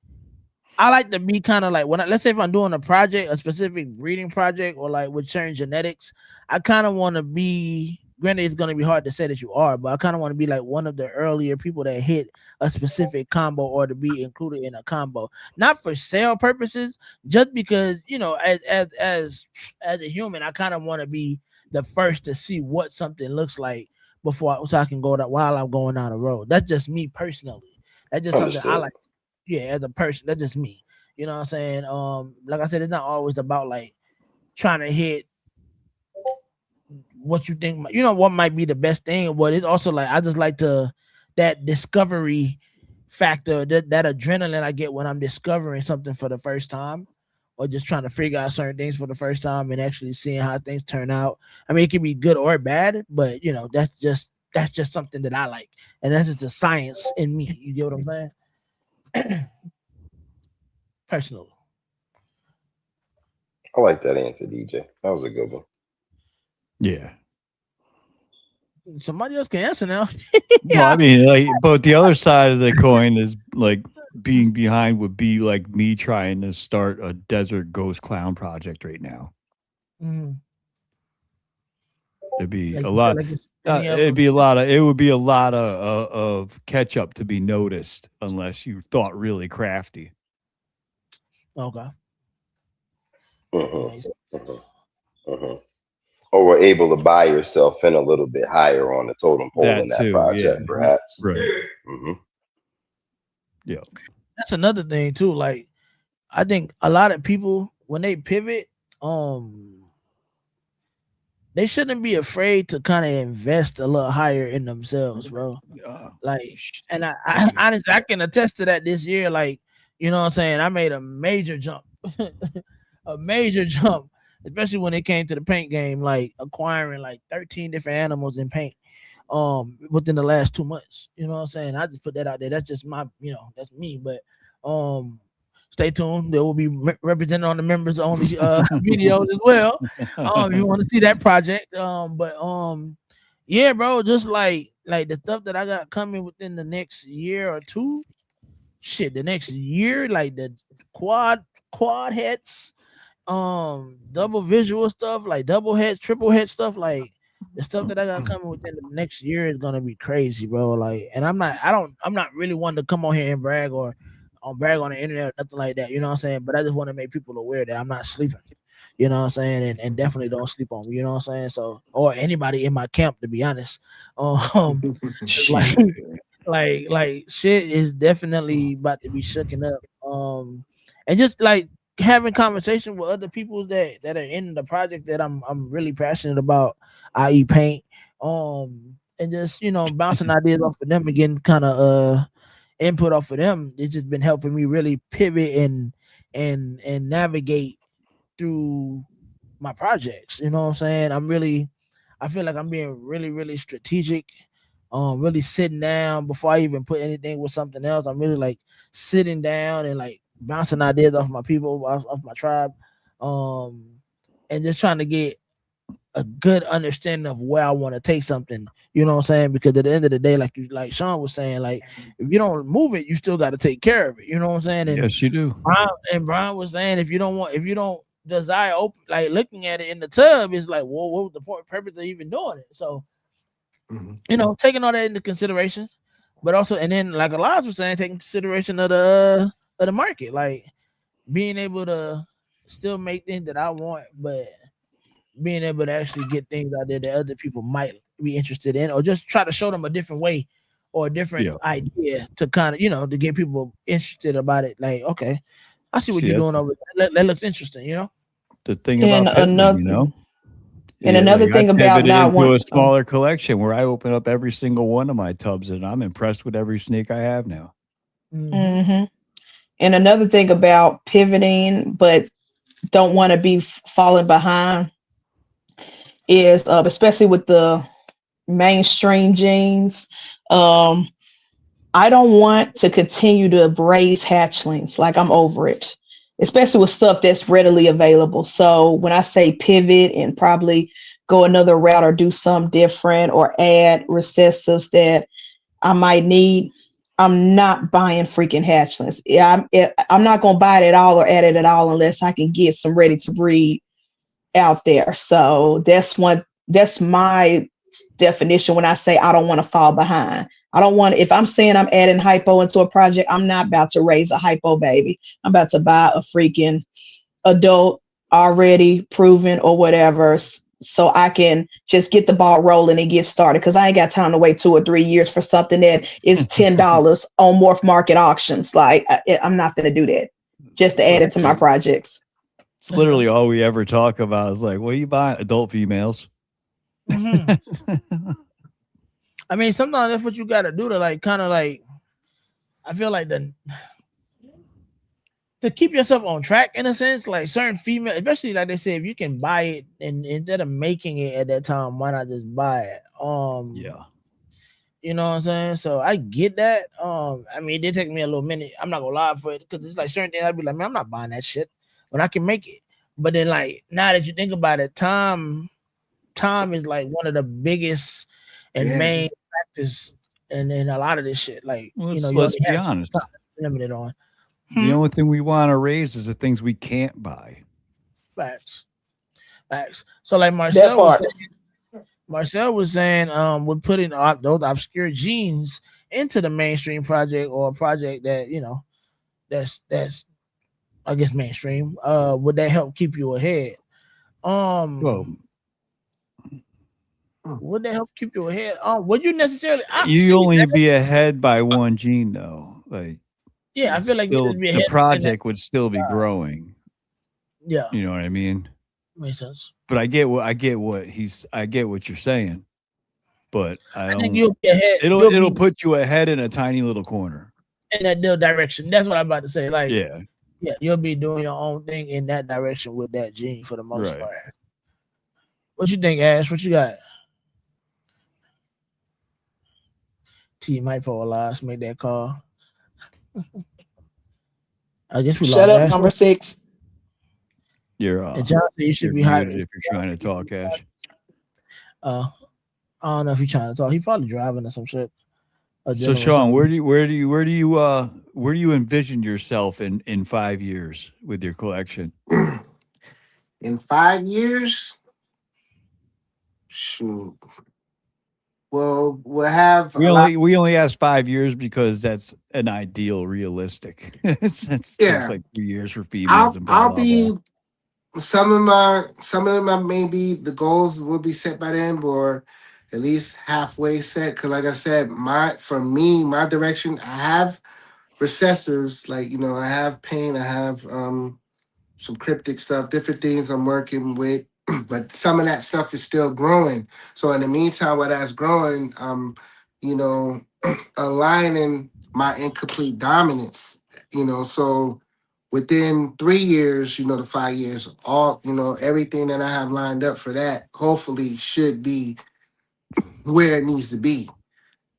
I like to be kind of like when let's say if I'm doing a project, a specific breeding project, or like with certain genetics, I kind of want to be. Granted, it's gonna be hard to say that you are, but I kind of want to be like one of the earlier people that hit a specific combo or to be included in a combo, not for sale purposes, just because as a human, I kind of want to be the first to see what something looks like so I can go that while I'm going down the road. That's just me personally. That's just something I Understood. like. Yeah, as a person, that's just me. You know what I'm saying? Like I said, it's not always about like trying to hit what you think, what might be the best thing, but it's also like I just like to that discovery factor, that adrenaline I get when I'm discovering something for the first time, or just trying to figure out certain things for the first time and actually seeing how things turn out. I mean, it can be good or bad, but that's just something that I like, and that's just the science in me. You get what I'm saying? Personally. I like that answer, DJ. That was a good one. Yeah. Somebody else can answer now. Well, I Yeah. mean, like, but the other side of the coin is like being behind would be like me trying to start a desert ghost clown project right now. Mm. It'd be Like a you feel lot. like it's any of It'd be a lot of. It would be a lot of catch up to be noticed unless you thought really crafty. okay. That makes sense. Mm-hmm. Mm-hmm. Mm-hmm. Or were able to buy yourself in a little bit higher on the totem pole in That that too. Yeah. project, perhaps. Right. Mm-hmm. Yeah. That's another thing too. Like I think a lot of people when they pivot, they shouldn't be afraid to kind of invest a little higher in themselves, bro. Like, and I honestly I can attest to that this year. Like, you know what I'm saying? I made a major jump. A major jump, especially when it came to the paint game, like acquiring like 13 different animals in paint within the last 2 months. You know what I'm saying? I just put that out there. That's just my, that's me. But um stay tuned. There will be represented on the members only videos as well. You want to see that project. Yeah, bro, just like the stuff that I got coming within the next year or two. Shit, the next year, like the quad heads, double visual stuff, like double head, triple head stuff, like the stuff that I got coming within the next year is gonna be crazy, bro. Like, and I'm not really one to come on here and brag or brag on the internet or nothing like that, you know what I'm saying? But I just want to make people aware that I'm not sleeping, you know what I'm saying, and definitely don't sleep on me, you know what I'm saying? So, or anybody in my camp, to be honest. Like Shit. like shit is definitely about to be shooken up. And just like having conversation with other people that are in the project that I'm really passionate about, i.e. paint. And just bouncing ideas off of them and getting kind of input off of them. It's just been helping me really pivot and navigate through my projects. You know what I'm saying? I feel like I'm being really, really strategic. Really sitting down before I even put anything with something else. I'm really like sitting down and like bouncing ideas off my people, off my tribe, and just trying to get a good understanding of where I want to take something. You know what I'm saying? Because at the end of the day, like Sean was saying, like if you don't move it, you still got to take care of it. You know what I'm saying? And Yes, you do. Brian was saying if you don't desire open, like looking at it in the tub is like, well, what was the purpose of even doing it? So taking all that into consideration, but also, and then like Elias was saying, taking consideration of the market, like being able to still make things that I want, but being able to actually get things out there that other people might be interested in, or just try to show them a different way or a different Yeah. idea to kind of to get people interested about it. Like, okay, I see what See, you're that's doing over there. That looks interesting. the thing And about pivoting, Yeah, another like I thing about pivoted not into want a smaller collection where I open up every single one of my tubs, and I'm impressed with every snake I have now. Mm-hmm. and another thing about pivoting, but don't want to be falling behind is especially with the mainstream genes. Um, I don't want to continue to raise hatchlings. Like I'm over it, especially with stuff that's readily available. So when I say pivot and probably go another route or do something different or add recessives that I might need, I'm not buying freaking hatchlings. Yeah, I'm not gonna buy it at all or add it at all unless I can get some ready to breed out there. So that's my definition when I say I don't want to fall behind. I don't want, if I'm saying I'm adding hypo into a project, I'm not about to raise a hypo baby. I'm about to buy a freaking adult already proven or whatever, so I can just get the ball rolling and get started, because I ain't got time to wait 2 or 3 years for something that is $10 on MorphMarket auctions. Like I'm not going to do that just to add it to my projects. It's literally all we ever talk about is like, what are you buying? Adult females. Mm-hmm. I mean, sometimes that's what you got to do to like kind of like. I feel like to keep yourself on track in a sense, like certain female, especially like they say, if you can buy it and instead of making it at that time, why not just buy it? Yeah. You know what I'm saying? So I get that. I mean, it did take me a little minute. I'm not gonna lie for it, because it's like certain things I'd be like, man, I'm not buying that shit when I can make it. But then like now that you think about it, time is like one of the biggest and main factors in a lot of this shit. Like, you Let's only be have so much honest. time limited on. The only thing we want to raise is the things we can't buy. Facts. Facts. So like That part. Marcel was saying, we're putting those obscure genes into the mainstream project, or a project that that's I guess mainstream. Would that help keep you ahead? Well, Would that help keep you ahead? Would you necessarily? you See, only be ahead by one gene, though. Like, yeah, I feel like you still, just be the ahead within that. project would still be growing. Yeah, You know what I mean? makes sense. But I get what you're saying. But I I think don't. you'll be ahead. You'll It'll be put you ahead in a tiny little corner. in that direction. That's what I'm about to say. Like, Yeah. yeah, you'll be doing your own thing in that direction with that gene for the most Right. part. What you think, Ash? What you got? T might polarize, make that call. I guess we Shut lost up, Ash. number 6. And John said you should You're be muted hiding. if you're trying to talk, Ash. I don't know if he's trying to talk. He's probably driving or some shit. Or So dealing with Sean, something. where do you envision yourself in 5 years with your collection? In 5 years, shoot. Well, we'll have a lot. We only ask 5 years because that's an ideal realistic. It takes Yeah, like 3 years for females and blah I'll blah blah. be some of them are maybe the goals will be set by them, or at least halfway set. Cause like I said, my direction, I have recessors, like I have pain, I have some cryptic stuff, different things I'm working with, but some of that stuff is still growing. So in the meantime, while that's growing, you know, aligning my incomplete dominance, so within 3 years, the 5 years, all, everything that I have lined up for that hopefully should be where it needs to be.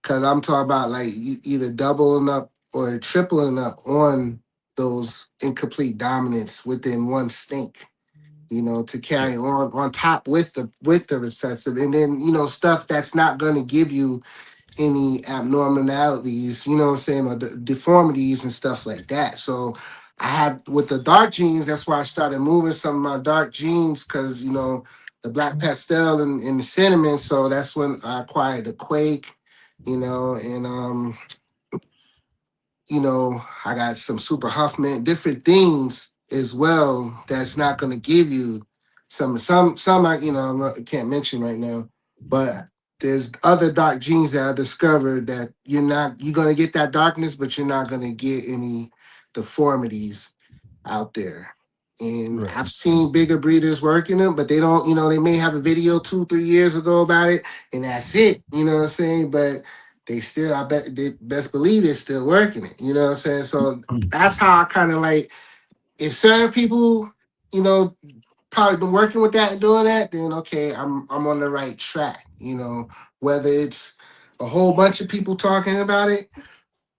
Cause I'm talking about like either doubling up or tripling up on those incomplete dominance within one stink. to carry on top with the recessive, and then stuff that's not going to give you any abnormalities, what I'm saying, or the deformities and stuff like that. So I had with the dark genes, that's why I started moving some of my dark genes, because the black pastel and the cinnamon. So that's when I acquired the Quake, and I got some Super Huffman, different things as well that's not going to give you some I can't mention right now, but there's other dark genes that I discovered that you're going to get that darkness, but you're not going to get any deformities out there. And Right. I've seen bigger breeders working them, but they don't, they may have a video 2-3 years ago about it, and that's it. You know what I'm saying? But they still, I bet they best believe they're still working it. You know what I'm saying? So that's how I kind of like, if certain people, probably been working with that and doing that, then okay, I'm on the right track. Whether it's a whole bunch of people talking about it,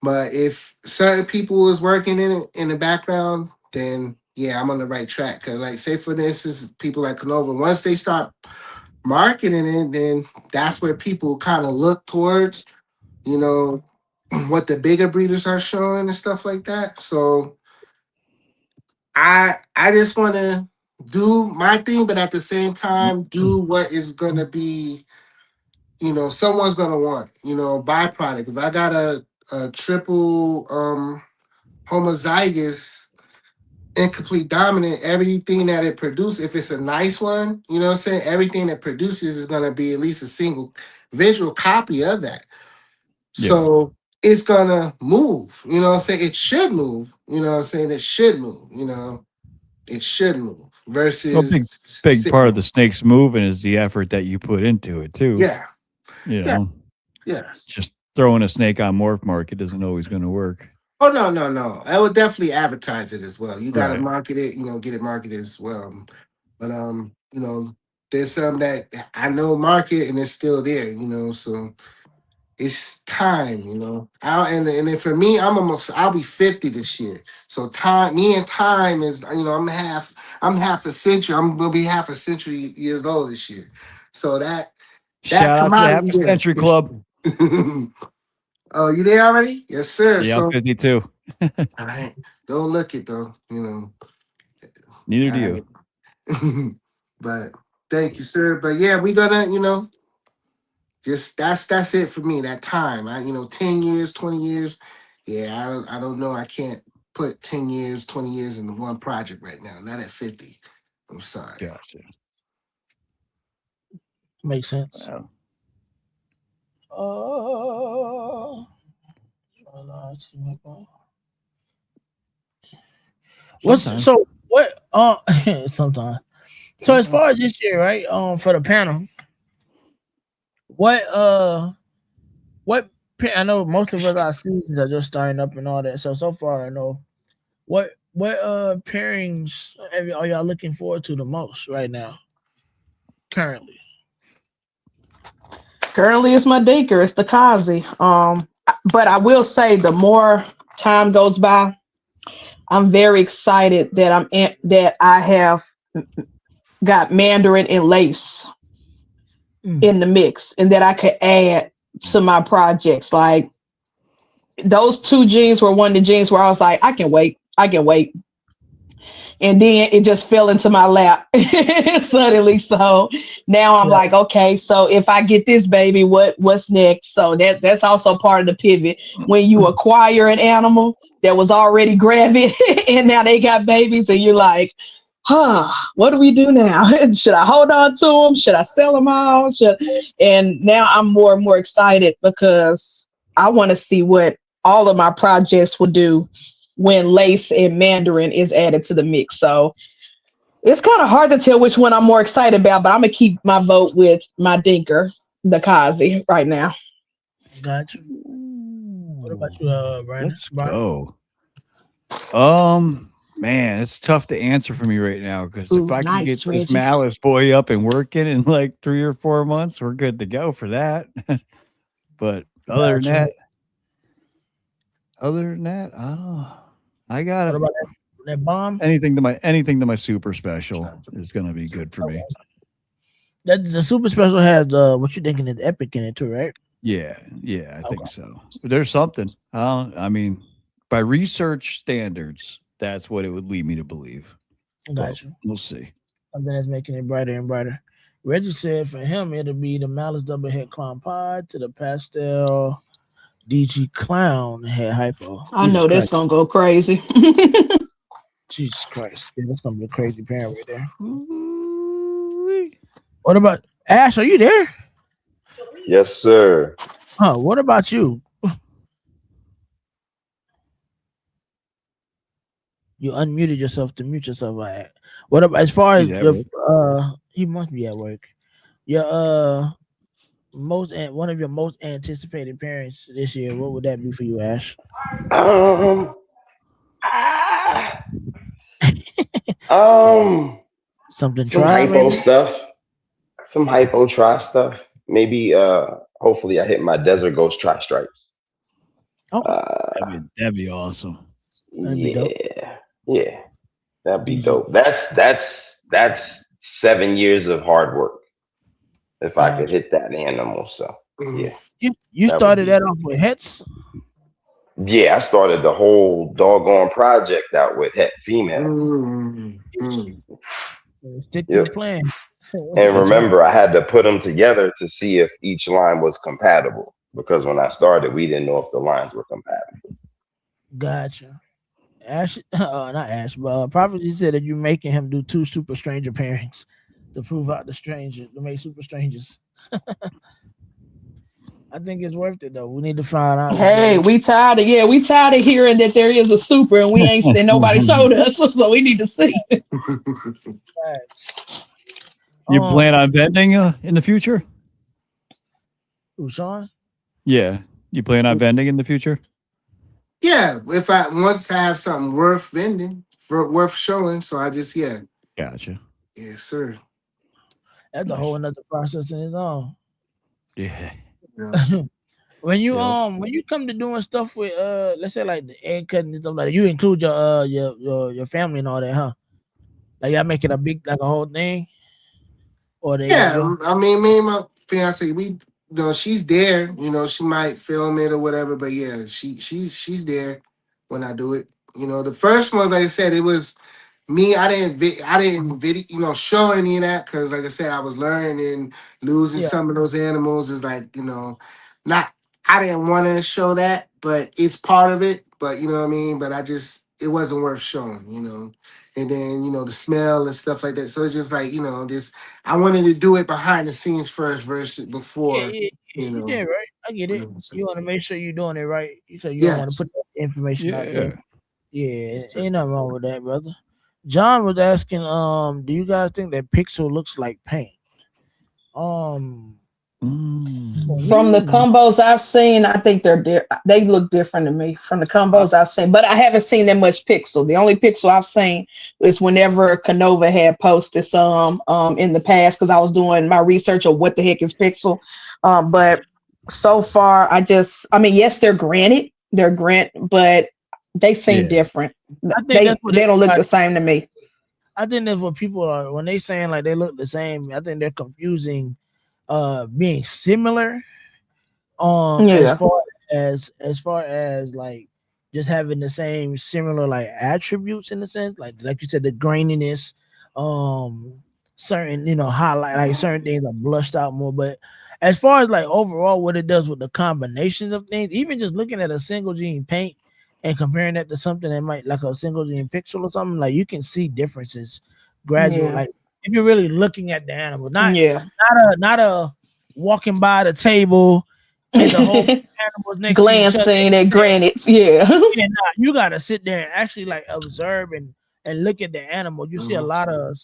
but if certain people is working in it in the background, then yeah, I'm on the right track. Cause like say for instance, people like Canova, once they start marketing it, then that's where people kind of look towards, what the bigger breeders are showing and stuff like that. So I just want to do my thing, but at the same time do what is gonna be, someone's gonna want, byproduct. If I got a triple homozygous incomplete dominant, everything that it produces, if it's a nice one, what I'm saying, everything it produces is gonna be at least a single visual copy of that. Yeah. So it's gonna move, what I'm saying? It should move, what I'm saying? It should move, it should move Well, versus big sitting part of there. the snake's moving is the effort that you put into it too. Yeah, You yeah, know, yes. just throwing a snake on MorphMarket isn't always going to work. Oh no. I would definitely advertise it as well. You gotta Right. market it, get it marketed as well. But there's some that I know market and it's still there, so it's time, and then for me, I'll be 50 this year. So me and time is, I'm half a century. I'm gonna be half a century years old this year. So that Shout out to the Half commodity a there. Century Club. Oh, you there already? Yes, sir. Yeah, I'm So 52. all right. Don't look it though, Neither do All you. right. But thank you, sir. But yeah, we gonna, just that's it for me. That time, 10 years, 20 years. Yeah, I don't know. I can't put 10 years, 20 years into one project right now. Not at 50. I'm sorry. Gotcha. Makes sense. Wow. What's Sometimes. so what? Sometimes. So as far as this year, right? For the panel, what? I know most of us our seasons are just starting up and all that. So far, I know what pairings are y'all looking forward to the most right now? Currently, Currently, it's my daycare. It's the Kazi. But I will say, the more time goes by, I'm very excited that that I have got Mandarin and Lace in the mix, and that I could add to my projects. Like those two genes were one of the genes where I was like, I can wait. And then it just fell into my lap suddenly. So now I'm like, okay, so if I get this baby, what's next? So that's also part of the pivot. When you acquire an animal that was already gravid and now they got babies, and you're like, what do we do now? Should I hold on to them? Should I sell them all? And now I'm more and more excited because I want to see what all of my projects will do when Lace and Mandarin is added to the mix. So it's kind of hard to tell which one I'm more excited about, but I'm gonna keep my vote with my Dinker, the Kazi, right now. Gotcha. What about you, Brandon? Let's go. Man, it's tough to answer for me right now because if I can get this Malice boy up and working in like 3 or 4 months, we're good to go for that. But other than that, I don't know. I got it. That bomb. anything to my super special is gonna be good for me. That the super special has what you thinking is epic in it too, right? Yeah, I think Okay. so. But there's something. I mean, by research standards, that's what it would lead me to believe. But Got you. we'll see. Something that's making it brighter and brighter. Reggie said for him it'll be the Malice double head clown pod to the pastel DG clown head hypo. I Jesus know that's Christ. gonna go crazy. Jesus Christ. Yeah, that's gonna be a crazy parent right there. Ooh-wee. What about Ash? Are you there? Yes, sir. Huh? What about you? You unmuted yourself to mute yourself. What about as far as He's at your work. he must be at work. Your one of your most anticipated parents this year, what would that be for you, Ash? Um, ah, um, Something some try hypo maybe? stuff. Some hypo try stuff. Maybe hopefully I hit my Desert Ghost Tri Stripes. Okay. That'd be awesome. That'd be dope. Yeah. That'd be DG. dope. That's 7 years of hard work if I could Gotcha. hit that animal. So yeah, You that would started be that dope. off with hets? Yeah, I started the whole doggone project out with het females. Stick to the Yep. plan. And That's right. remember, I had to put them together to see if each line was compatible because when I started, we didn't know if the lines were compatible. Gotcha. Ash, not Ash, but Prophet said that you're making him do 2 super stranger pairings to prove out the stranger, to make super strangers. I think it's worth it though. We need to find out. Hey, we tired of hearing that there is a super and we ain't seen nobody showed us, so we need to see. Facts. You plan on vending in the future? Who, Sean? Yeah. You plan on vending in the future? Yeah, if I once I have something worth vending, worth showing, so I just Gotcha. yes, sir. That's a whole another process in its own. Yeah. Yeah. When you Yep. when you come to doing stuff with let's say like the egg cutting and stuff like that, you include your family and all that, huh? Like y'all make it a big like a whole thing, or they just Yeah, go. I mean, me and my fiance, she's there. She might film it or whatever, but yeah, she's there when I do it. The first one, like I said, it was me. I didn't video, show any of that because, like I said, I was learning and losing Yeah, some of those animals. Is like, not. I didn't want to show that, but it's part of it. But you know what I mean. But it wasn't worth showing. And then the smell and stuff like that. So it's just like this. I wanted to do it behind the scenes first versus before. yeah. You did right. I get it. So, You want to make sure you're doing it right, so you don't want to yes. put that information out there. Yeah. Yeah, Yes, sir. ain't nothing wrong with that, brother. John was asking, do you guys think that Pixel looks like paint? From the We combos I've seen, I think they look different to me from the uh, combos I've seen, but I haven't seen that much pixel. The only pixel I've seen is whenever Canova had posted some in the past because I was doing my research of what the heck is pixel. But so far, yes, they're granite, but they seem different. I think They that's what they don't look everybody. the same to me. I think that's what people are when they saying like they look the same. I think they're confusing being similar as Yeah, far as like just having the same similar like attributes in the sense like you said the graininess, certain highlight like certain things are blushed out more, but as far as like overall what it does with the combinations of things, even just looking at a single gene paint and comparing that to something that might like a single gene pixel or something, like you can see differences gradual, yeah, like if you're really looking at the animal, not yeah. not a walking by the table and the whole animals next to each other. Glancing at granites, yeah. Yeah, nah, you gotta sit there and actually like observe and look at the animal. You see a lot of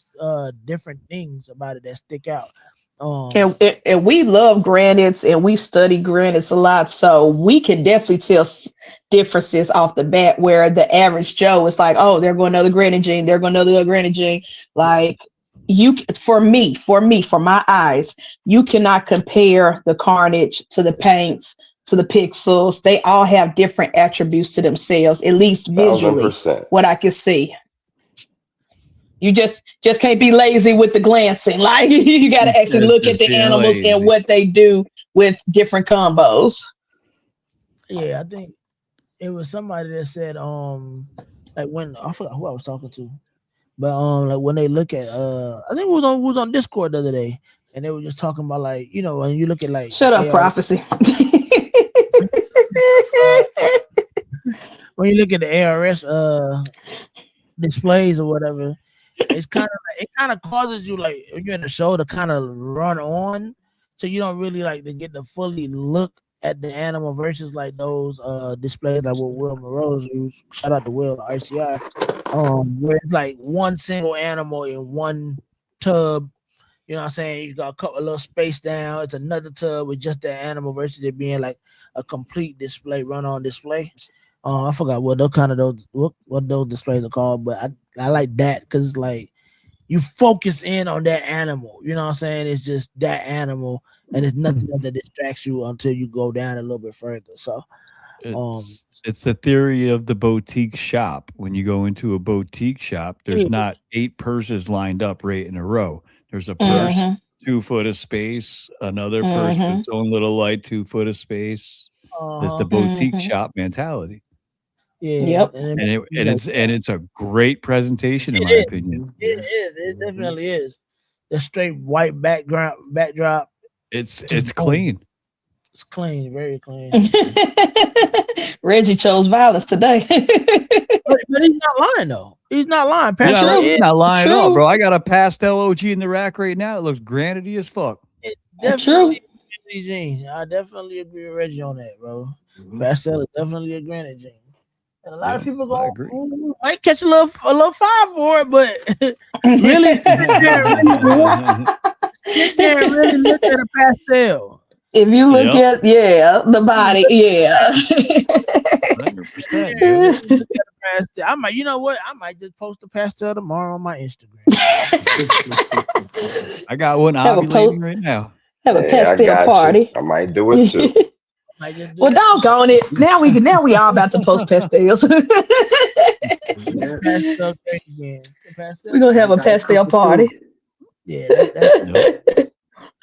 different things about it that stick out. And we love granites and we study granites a lot, so we can definitely tell differences off the bat. Where the average Joe is like, "Oh, they're going another granite gene. They're going another granite gene." Like for my eyes, you cannot compare the Carnage to the paints to the pixels. They all have different attributes to themselves, at least Thousand visually. percent. What I can see. You just can't be lazy with the glancing. Like you got to actually look at Just the being animals and lazy. what they do with different combos. Yeah, I think it was somebody that said like when I forgot who I was talking to, but like when they look at I think we was on Discord the other day, and they were just talking about like when you look at like Shut up, the AR prophecy. when you look at the ARS displays or whatever, it kind of causes you like when you're in the show to kind of run on, so you don't really like to get to fully look at the animal versus like those displays like what Will Morose used. Shout out to Will RCI. Where it's like one single animal in one tub. You know what I'm saying? You got a little space down. It's another tub with just that animal versus it being like a complete display, run on display. I forgot what those displays are called, but I like that because it's like you focus in on that animal. You know what I'm saying? It's just that animal, and it's nothing else that distracts you until you go down a little bit further. So, It's the theory of the boutique shop. When you go into a boutique shop, there's yeah, not 8 purses lined up right in a row. There's a purse, Mhm, 2 foot of space, another purse with mhm, its own little light, 2 foot of space. That's the uh-huh, boutique mhm. shop mentality. yeah, Yep. and it And makes it you and like it's and it's a great presentation in it my is, opinion. it Yes. is, it definitely is. The straight white backdrop, just It's boom. clean. It's clean, very clean. Reggie chose violence today. But he's not lying though. He's not lying. Yeah, Pastel True. he's is not lying at all, True. bro. I got a pastel OG in the rack right now. It looks granity as fuck. it True. definitely a granite gene. I definitely agree with Reggie on that, bro. Mhm. Pastel is definitely a granite gene. And a lot of Yep, people I agree. might catch a little five for it, but really sit there and really look at a pastel. If you look Yep, at the body, yeah. 100%, Yeah, dude. really look at a pastel. I might, you know what? I might just post a pastel tomorrow on my Instagram. I got one have a ovulating post, right now. have a Hey, I pastel got you. party. I might do it too. I might just do Well, that tomorrow. doggone it. Now we all about to post pastels. The Yes. pastel crazy again. The pastel We're gonna I have a got pastel something too. party. Yeah, that's Yep.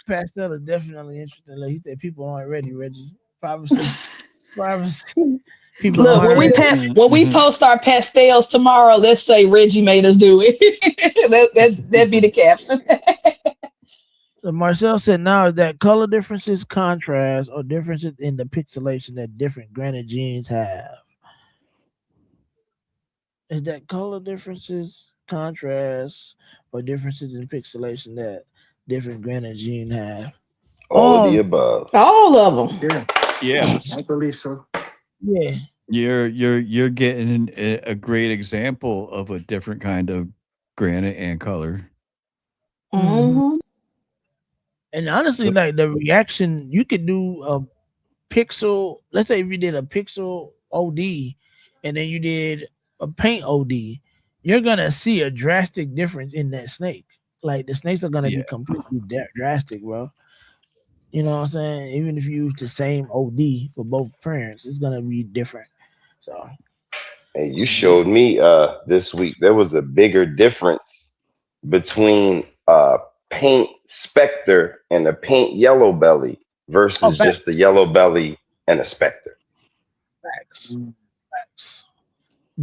pastel is definitely interesting. Like he said, people aren't ready, Reggie. Privacy. People Look, aren't ready. when we post our pastels tomorrow, let's say Reggie made us do it. That'd be the caption. So Marcel said now is that color differences, contrast, or differences in the pixelation that different granite genes have. Is that color differences, contrast, or differences in pixelation that different granite genes have? All of the above. All of them. Yeah, Yes. I believe so. Yeah. You're getting a great example of a different kind of granite and color. Mm-hmm. Hmm. And honestly, like the reaction, you could do a pixel. Let's say if you did a pixel OD, and then you did a paint OD, you're gonna see a drastic difference in that snake. Like the snakes are gonna Yeah. be completely drastic, bro. You know what I'm saying? Even if you use the same OD for both parents, it's gonna be different. So Hey, you showed me this week there was a bigger difference between paint specter and a paint yellow belly oh, versus just the yellow belly and a specter. facts, facts,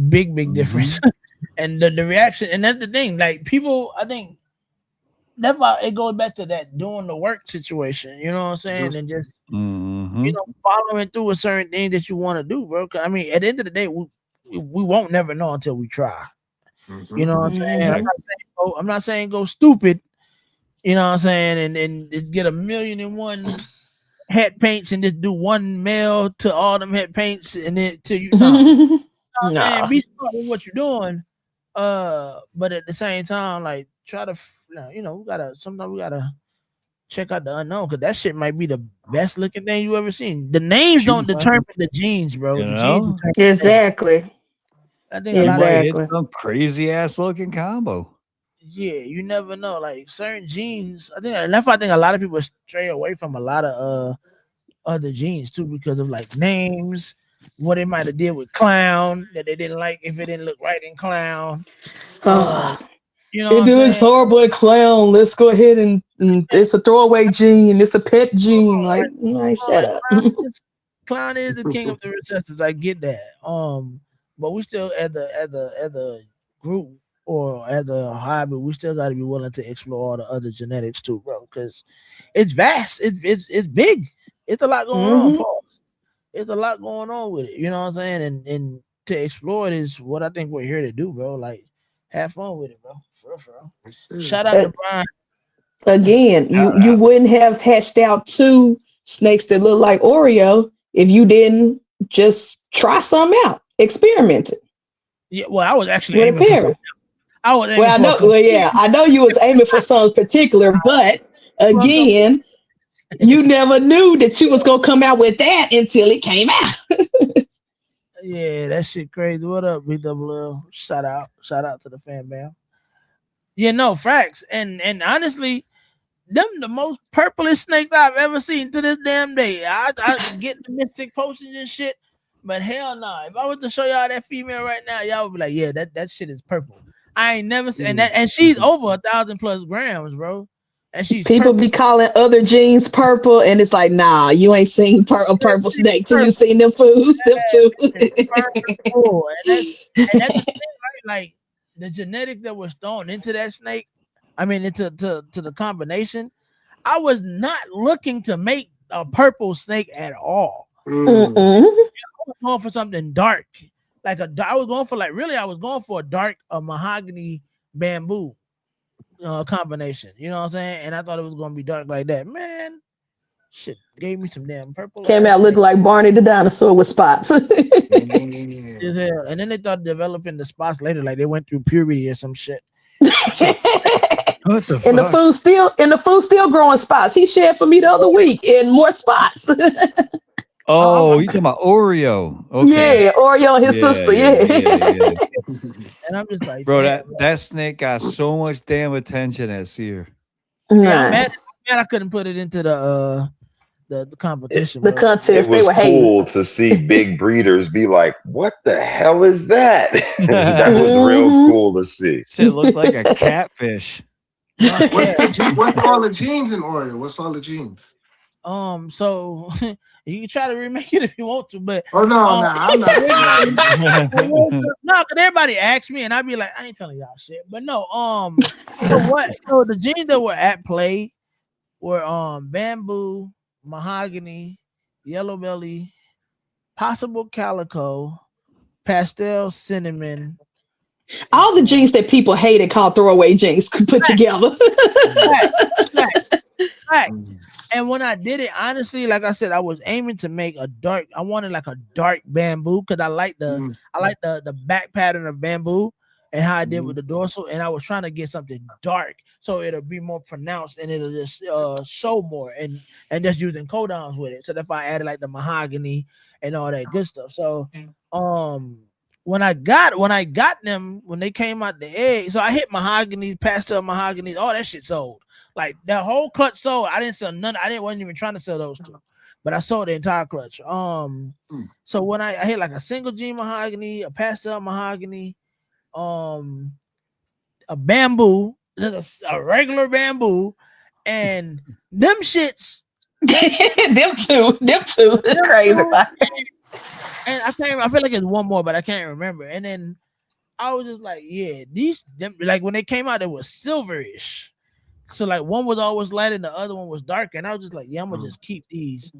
big difference. And the reaction, and that's the thing. Like people, I think that's why it goes back to that doing the work situation. You know what I'm saying? And just Mm-hmm. following through with certain things that you want to do, bro. 'Cause, I mean, at the end of the day, we won't never know until we try. You Mhm. know what I'm saying? Right. I'm not saying go stupid. You know what I'm saying? And just get 1,000,001 head paints and just do one mail to all them head paints and then till you know. What I'm saying? Nah. Be smart with what you're doing. But at the same time, like try to sometimes we gotta check out the unknown because that shit might be the best looking thing you ever seen. The names Shoot, don't determine the genes, bro. you The genes know, determine the name. Exactly. I think a you lot of might hit Exactly. some crazy ass looking combo. you never know. Like certain genes, I think, and that's why I think a lot of people stray away from a lot of other genes too because of like names, what they might have did with clown that they didn't like if it didn't look right in clown. Um, Oh, You know what It I'm looks saying? horrible and clown. Let's go ahead and it's a throwaway gene. It's a pet gene. Like, Like shut like up. clown is the king of the recessors. I get that. But we still as a group or as a hobby, we still got to be willing to explore all the other genetics too, bro. Because it's vast. It's big. It's a lot going on, Hmm. Paul. It's a lot going on with it. You know what I'm saying? And to explore it is what I think we're here to do, bro. Like, have fun with it, bro. For real, for real. Yes, sir. Shout out to Brian. Again, you wouldn't have hatched out two snakes that look like Oreo if you didn't just try some out, experiment it Yeah, well, I was actually with a aiming for some. parent. I was aiming Well, I for a know. Well, complete. yeah, I know you was aiming for something particular, but For a complete again, you never knew that you was gonna come out with that until it came out. yeah, that shit crazy. What up, BWL? Shout out to the fan bam. Yeah, no facts, and honestly, them the most purplest snakes I've ever seen to this damn day. I get the mystic potions and shit, but hell no. If I was to show y'all that female right now, y'all would be like, yeah, that shit is purple. I ain't never seen and and she's over 1,000+ grams, bro, and she's People purple. be calling other jeans purple, and it's like, nah, you ain't seen a Yeah, purple she's snake till you purple. seen them fools, them too. Man, purple, and that's the thing, right? Like the genetic that was thrown into that snake. I mean, into to the combination. I was not looking to make a purple snake at all. Mm. Mm-mm. I was going for something dark, I was going for I was going for a dark mahogany bamboo combination. You know what I'm saying? And I thought it was gonna be dark like that. Man, shit gave me some damn purple Came ass out looking snake. like Barney the dinosaur with spots. Yeah. As hell. And then they started developing the spots later, like they went through puberty or some shit. So What the And fuck? the food still growing spots. He shared for me the other week in more spots. Oh, I'm you talking about Oreo? Okay. Yeah, Oreo and his Yeah, sister. yeah, yeah, Yeah. yeah. and I'm just like, Bro, damn, that snake got so much damn attention this year. yeah, Nah, I'm mad I couldn't put it into the It, competition, the bro. it contest they was were hating. cool to see big breeders be like, "What the hell is that?" That was real Hmm. cool to see. Shit looked like a catfish. No, yeah. What's all the genes in Oreo? What's all the genes? So you can try to remake it if you want to, but Oh no, um, no, I'm not. no, because everybody asks me, and I'd be like, I ain't telling y'all shit. But no, so what? So the genes that were at play were bamboo, mahogany, yellow belly, possible calico, pastel cinnamon. All the jeans that people hated called throwaway jeans put together. Fact, fact, fact. And when I did it, honestly, like I said, I was aiming to make a dark. I wanted like a dark bamboo because I like the back pattern of bamboo and how I did with the dorsal, and I was trying to get something dark so it'll be more pronounced and it'll just show more and just using codons with it. So if I added like the mahogany and all that good stuff. So um when I got them when they came out the egg, so I hit mahogany, pastel mahogany, all that shit sold. Like that whole clutch sold. I didn't sell none. Wasn't even trying to sell those two, but I sold the entire clutch. So when I hit like a single G mahogany, a pastel mahogany, um, a bamboo, just a regular bamboo, and them shits. them two. It's Them crazy. two, and I can't. I feel like it's one more, but I can't remember. And then I was just like, yeah, them like when they came out, it was silverish. So like one was always light and the other one was dark. And I was just like, yeah, I'm gonna just keep these.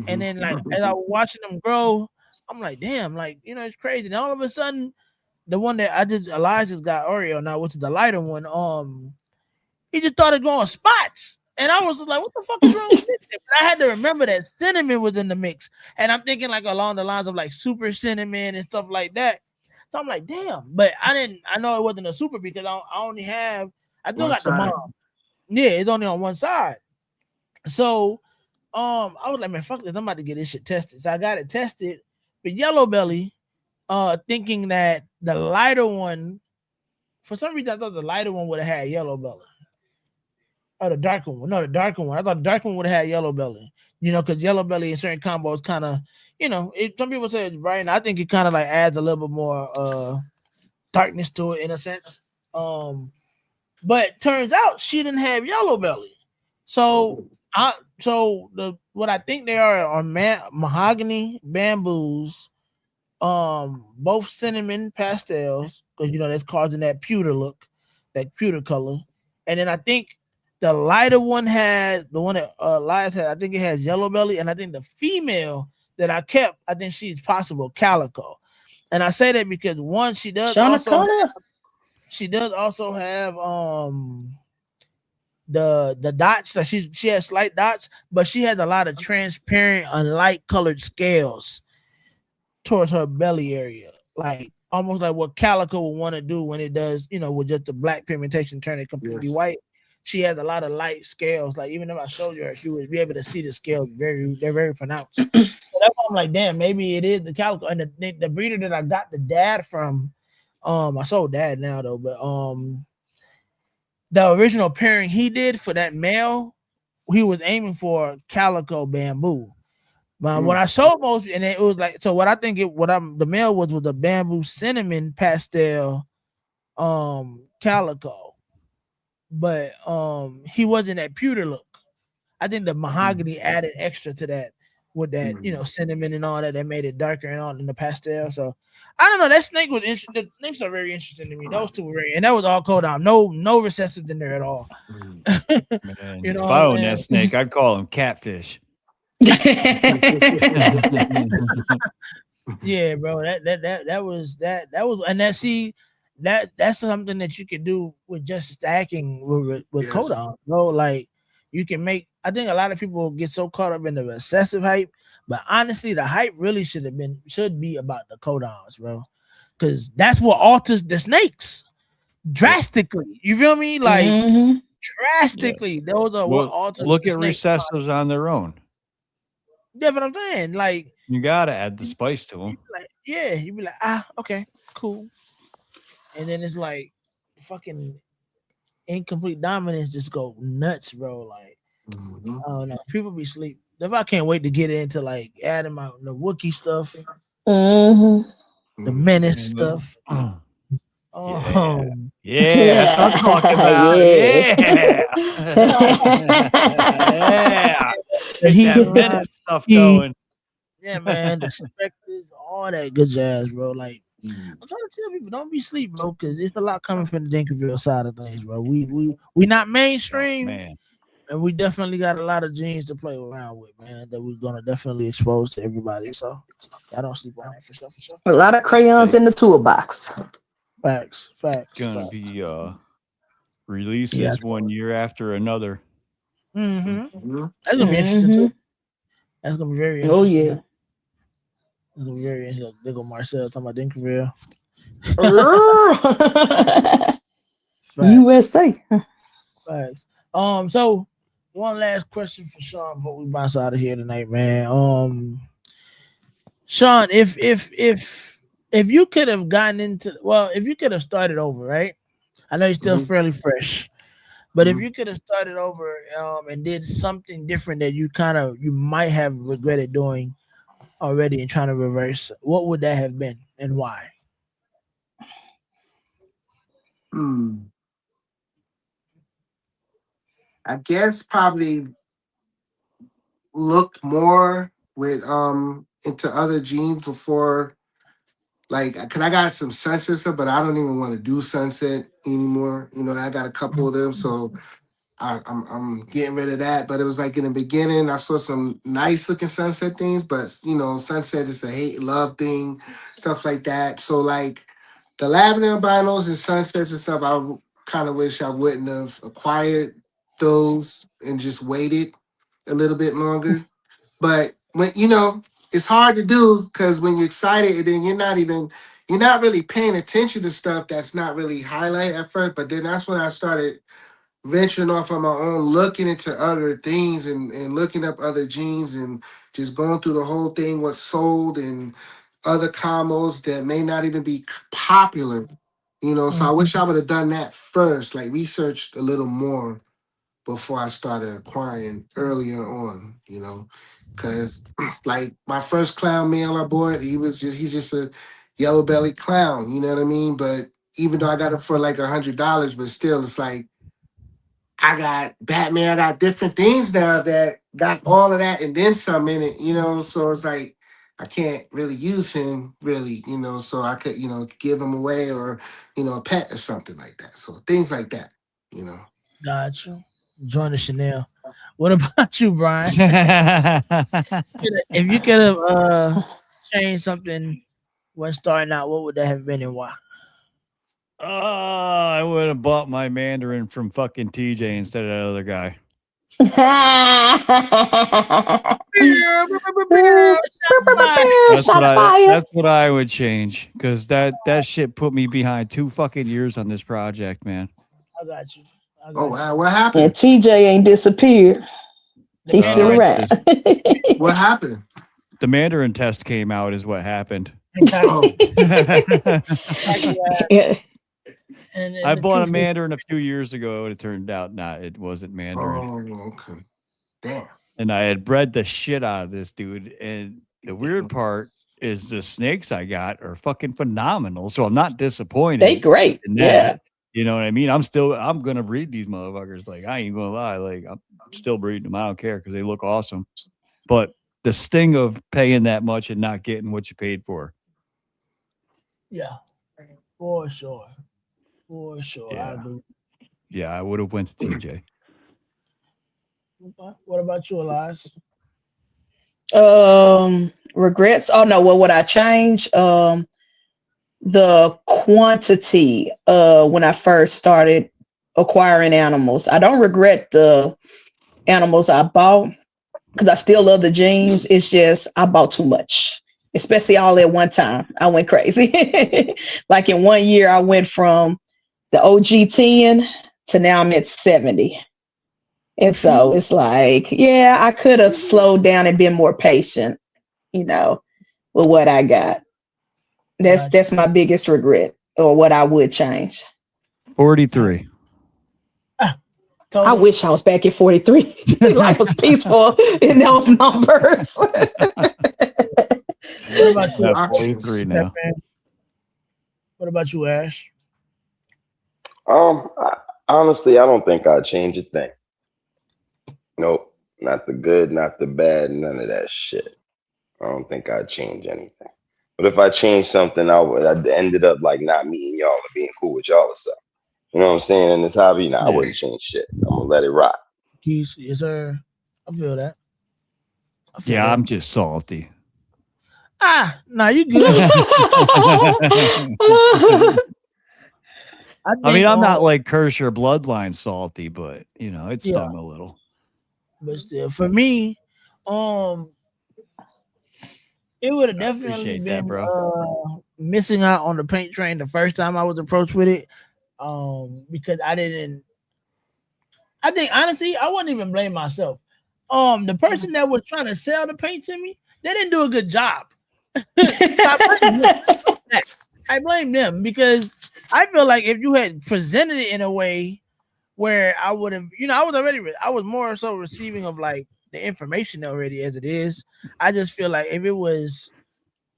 And then like as I was watching them grow, I'm like, damn, like it's crazy. And all of a sudden, the one that Elijah's got Oreo now, which is the lighter one, he just started growing spots. And I was just like, what the fuck is wrong with this? But I had to remember that cinnamon was in the mix. And I'm thinking like along the lines of like super cinnamon and stuff like that. So I'm like, damn. But I know it wasn't a super because I still got the mom. Yeah, it's only on one side. So I was like, man, fuck this. I'm about to get this shit tested. So I got it tested. But yellow belly, thinking that the lighter one, for some reason I thought the lighter one would have had yellow belly. Oh, the darker one. No, the darker one. I thought the darker one would have had yellow belly. Because yellow belly in certain combos kind of, some people say it's bright. I think it kind of like adds a little bit more darkness to it in a sense. But turns out she didn't have yellow belly. So what I think they are mahogany bamboos, both cinnamon pastels, because that's causing that pewter look, that pewter color. And then I think the lighter one has the one that Elias had, I think it has yellow belly, and I think the female that I kept, I think she's possible calico. And I say that because one, she does also have the dots that she has slight dots, but she has a lot of transparent and light colored scales towards her belly area, like almost like what calico would want to do when it does, with just the black pigmentation turn it completely white. She has a lot of light scales. Like even if I showed you her, she would be able to see the scales they're very pronounced. So that's why I'm like, damn, maybe it is the calico. And the breeder that I got the dad from, I sold dad now though, but the original pairing he did for that male, he was aiming for calico bamboo. But when I showed most, and it was like, so what I think the male was a bamboo cinnamon pastel calico, but he wasn't that pewter look. I think the mahogany added extra to that with that, cinnamon and all that made it darker and all in the pastel. So I don't know. That snake was interesting. The snakes are very interesting to me. Those two were and that was all cold down. No recessive in there at all. Man, You know if what I I'm owned saying? that snake, I'd call him Catfish. Yeah, bro. That was and that's something that you could do with just stacking with codons, bro. Like you can make. I think a lot of people get so caught up in the recessive hype, but honestly, the hype really should be about the codons, bro, because that's what alters the snakes drastically. You feel me? Like drastically. Those are what Well, alters look the at snake. recessives on their own. That's what I'm saying. Like You gotta add the spice to them. you'd be like, okay, cool. And then it's like fucking incomplete dominance just go nuts, bro. Like I don't know. People be sleep. If I can't wait to get into like adding the Wookiee stuff, the menace stuff. Yeah, that's what I'm talking about. Yeah. Yeah. Get that menace stuff going. Yeah, man. The specters, all that good jazz, bro. Like I'm trying to tell people, don't be sleep, bro, because it's a lot coming from the Dinkerville side of things, bro. We not mainstream, Man. and we definitely got a lot of genes to play around with, man. That we're gonna definitely expose to everybody. So I don't sleep on that for sure, for sure. A lot of crayons in the toolbox. Facts. It's gonna be releases Yeah. one year after another. That's gonna be interesting too. That's gonna be very interesting. Oh yeah. That's gonna be very interesting. There go Marcel talking about Dinkerville. USA. Facts. So one last question for Sean before we bounce out of here tonight, man. Sean, if you could have gotten into, if you could have started over, right? I know you're still fairly fresh, but if you could have started over and did something different that you might have regretted doing already and trying to reverse, what would that have been and why? I guess probably look more with into other genes before, like, cause I got some sunset stuff, but I don't even want to do sunset anymore. I got a couple of them, so I'm getting rid of that. But it was like in the beginning, I saw some nice looking sunset things, but sunset is a hate love thing, stuff like that. So like the lavender albinos and sunsets and stuff, I kind of wish I wouldn't have acquired those and just waited a little bit longer. But when it's hard to do because when you're excited and then you're not really paying attention to stuff that's not really highlight at first. But then that's when I started venturing off on my own, looking into other things and looking up other genes and just going through the whole thing, what's sold and other combos that may not even be popular. So I wish I would have done that first, like researched a little more before I started acquiring earlier on, because like my first clown male I bought, he's just a yellow belly clown, you know what I mean? But even though I got it for like $100, but still, it's like I got Batman. I got different things now that got all of that and then some in it. So it's like I can't really use him really. So I could give him away or a pet or something like that. So things like that. Got you. Join the Chanel. What about you, Brian? If you could have changed something when starting out, what would that have been and why? I would have bought my Mandarin from fucking TJ instead of that other guy. That's what I would change, because that shit put me behind 2 fucking years on this project, man. I got you. Oh wow, what happened? And TJ ain't disappeared. He's still around. What happened? The Mandarin test came out is what happened. Oh. And I bought a Mandarin a few years ago, and it turned out it wasn't Mandarin. Oh, okay. Damn. And I had bred the shit out of this dude. And the weird part is the snakes I got are fucking phenomenal. So I'm not disappointed. They great. Yeah. You know what I mean? I'm gonna breed these motherfuckers. Like, I ain't gonna lie. Like, I'm still breeding them. I don't care, because they look awesome. But the sting of paying that much and not getting what you paid for. Yeah, for sure. For sure. Yeah. I agree. Yeah, I would have went to TJ. What about you, Elias? Regrets. Oh no, what would I change? The quantity when I first started acquiring animals. I don't regret the animals I bought, because I still love the genes. It's just I bought too much, especially all at one time. I went crazy. Like in 1 year, I went from the OG 10 to now I'm at 70. And so it's like, yeah, I could have slowed down and been more patient, with what I got. That's my biggest regret, or what I would change. 43. I wish I was back at 43. Life was peaceful in those numbers. What about you? 43 now. What about you, Ash? Honestly, I don't think I'd change a thing. Nope, not the good, not the bad, none of that shit. I don't think I'd change anything. But if I changed something, I'd ended up like not meeting y'all or being cool with y'all or something. You know what I'm saying? In this hobby, I wouldn't change shit. I'm gonna let it rock. Yes, sir. I feel that. I'm just salty. Nah, you good. I mean, I'm not like curse your bloodline salty, but it stung a little. But still, for me, it would have definitely been missing out on the paint train the first time I was approached with it. Because I think honestly, I wouldn't even blame myself. The person that was trying to sell the paint to me, they didn't do a good job. I blame them, because I feel like if you had presented it in a way where I would have, I was more so receiving of like the information already as it is. I just feel like if it was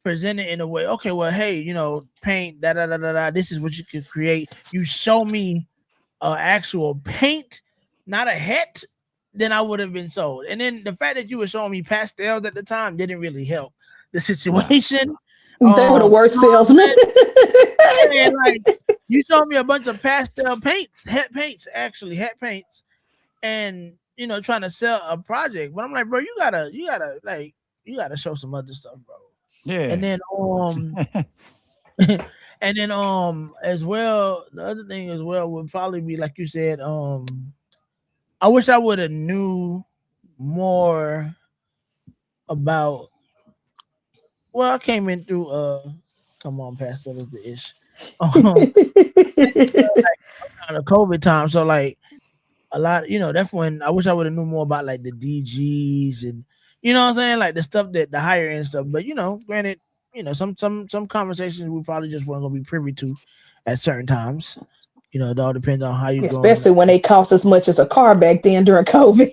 presented in a way, okay, well, hey, paint, this is what you could create. You show me actual paint, not a hat, then I would have been sold. And then the fact that you were showing me pastels at the time didn't really help the situation. They were the worst salesmen. Like, you showed me a bunch of pastel paints, hat paints, and trying to sell a project. But I'm like, bro, you gotta show some other stuff, bro. Yeah. And then as well, the other thing as well would probably be, like you said, I wish I would have knew more about. Well, I came in through come on, Pastor, that's the ish. The COVID time, so like a lot, that's when I wish I would have knew more about like the DGs and what I'm saying, like the stuff that the higher end stuff. But granted, some conversations we probably just weren't gonna be privy to at certain times. It all depends on how you, especially when they cost as much as a car back then during COVID.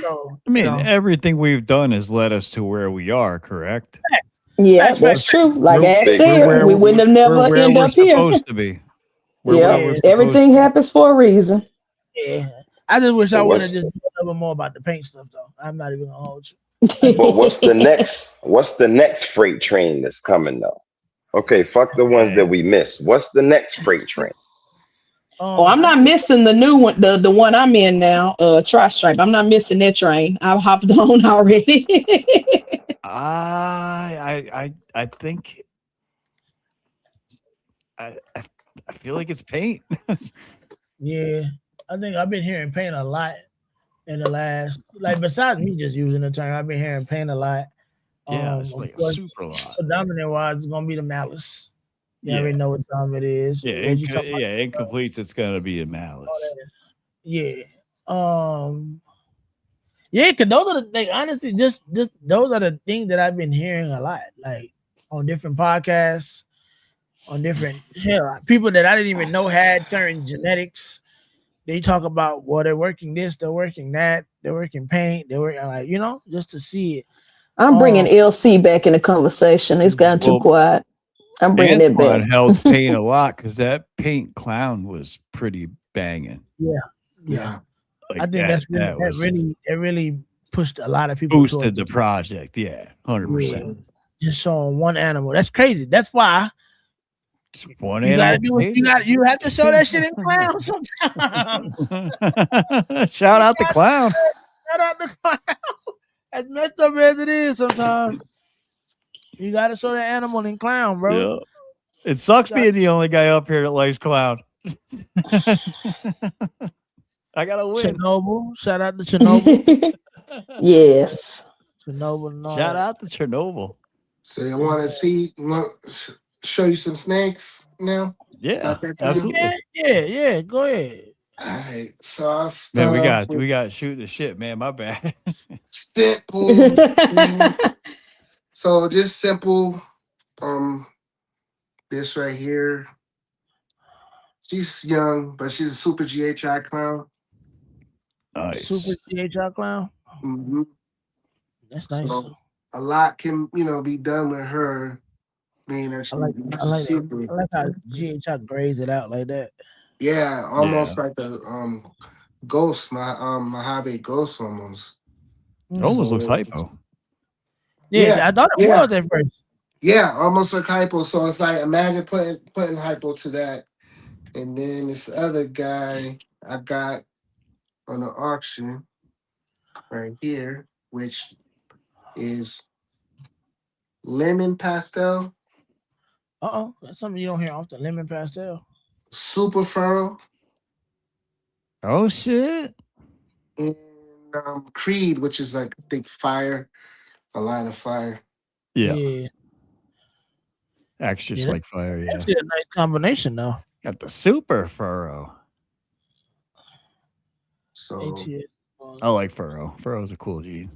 So, I mean, everything we've done has led us to where we are, correct? Yeah, Facts, that's facts. true. Like We're, Ash Big said, facts. we wouldn't have never where end we're up here. supposed to be. We're Yeah, where we're supposed everything to be. happens for a reason. Yeah. I just wish But I would have what's just done a little more about the paint stuff though. I'm not even gonna hold you. but what's the next freight train that's coming though? Okay, fuck the ones that Yeah. we missed. What's the next freight train? Oh, I'm I not think missing the new one, the one I'm in now, Tri-Stripe. I'm not missing that train. I've hopped on already. I think I feel like it's paint. yeah. I think I've been hearing paint a lot in the last like besides me just using the term, I've been hearing paint a lot. Yeah, it's Of like a course, super lot. predominant wise it's gonna be the malice. You Yeah. already know what time it is. Yeah, What you talking about? incompletes. It's gonna be a All malice. that. Yeah. Yeah, cause those are the things. Honestly, just those are the things that I've been hearing a lot, like on different podcasts, on different people that I didn't even know had certain genetics. They talk about well, they're working this, they're working that, they're working paint, they're working like just to see it. I'm bringing LC back in the conversation. It's gotten too Well, quiet. I'm bringing it back. Antoine helped paint a lot because that paint clown was pretty banging. Yeah. Yeah. I think that really pushed a lot of people boosted towards the it. project. Yeah, 100%. Just showing one animal. That's crazy. That's why Just one you gotta animal. do what you got. You have to show that shit in clown sometimes. Shout out the clown. Shout out the clown. As messed up as it is, sometimes you gotta show that animal in clown, bro. Yeah. It sucks being the only guy up here that likes clown. I gotta win. Chernobyl. Shout out to Chernobyl. Yes. Chernobyl. And all Shout that. out to Chernobyl. So you want to see? Show you some snakes now? Yeah, Got that time? absolutely. Yeah. Go ahead. All right. So I'll Man, start off we with got shoot the shit, man. My bad. simple things. So just simple. This right here. She's young, but she's a super GHI clown. Nice. Super GHI clown. Mm-hmm. That's nice. So a lot can be done with her. Being that I like super. I like how GHI grays it out like that. Yeah, almost like the ghost, Mojave ghost almost. It almost looks hypo. Yeah, I thought it was at first. Yeah, almost like hypo. So it's like imagine putting hypo to that. And then this other guy I got on the auction right here, which is lemon pastel, That's something you don't hear often. Lemon pastel. super furrow, Oh shit. and Creed, which is like I think fire, a line of fire. Yeah. Acts just like fire. Yeah. Actually, a nice combination though. Got the super furrow. So I like furrow. Furrow's a cool gene.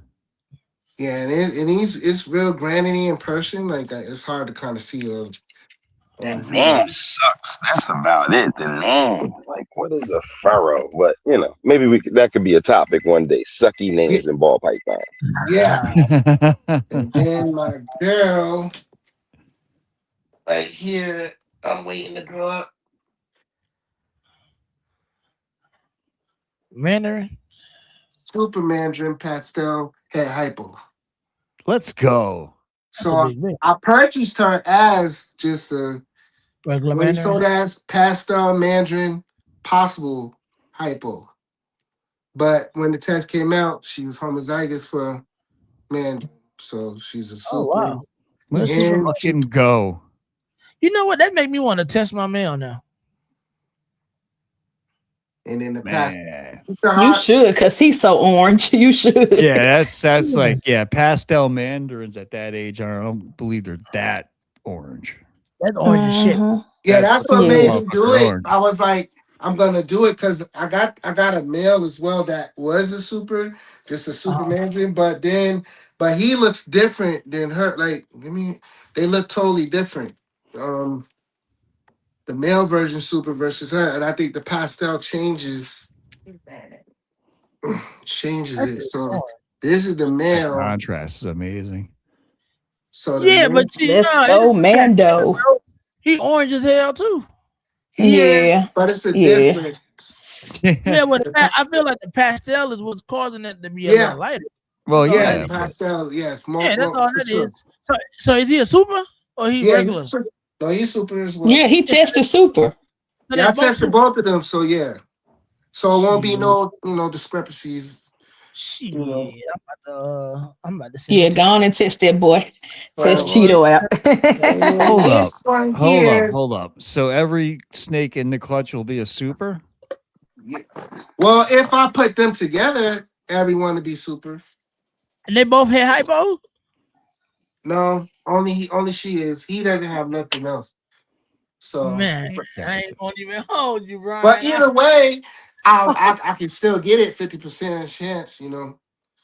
yeah, and it's real granity in person. Like it's hard to kind of see. The name sucks. That's about it. The name, like, what is a furrow? But maybe that could be a topic one day. Sucky names in ball pythons. Yeah. And then my girl, right here, I'm waiting to grow up. Mandarin. Super Mandarin pastel head hypo. Let's go. So I purchased her as just a regular when he Mandarin. sold as pastel Mandarin possible hypo. But when the test came out, she was homozygous for Mandarin. So she's a super. Oh wow. Let's fucking go. You know what? That made me want to test my mail now. And in the past, you should, because he's so orange. You should. Yeah, that's like pastel mandarins at that age. I don't believe they're that orange. That's orange as shit. Yeah, that's what made me do it. I was like, I'm gonna do it because I got a male as well that was a super Mandarin, but he looks different than her. Like, they look totally different. The male version super versus her, and I think the pastel changes it. So this is the male. That contrast is amazing. So Yeah, but see, Let's no, it go, is Mando. he orange as hell too. he is, Yeah, but it's a yeah. difference. Yeah, Yeah. but I feel like the pastel is what's causing it to be a Yeah, little lighter. Well, That's all yeah, that yeah, the is. but pastel. Yes, Yeah, that's all for that sure. is. So is he a super or he Yeah, regular? no, he's super as well. Yeah, he Yeah, tested super. so Yeah, they I both tested super. both of them, so yeah. So it won't be Shit, no, discrepancies. You know, shit. I'm about to send a Yeah, go text. on and test that boy. Test but Boy, Cheeto out. hold up, this one hold up, here, hold up. So every snake in the clutch will be a super? yeah. Well, if I put them together, everyone would be super. and they both had hypo. No, only she is. He doesn't have nothing else. So, Man, I ain't Gotcha. gonna even hold you, but Brian. either way, I can still get it 50% chance.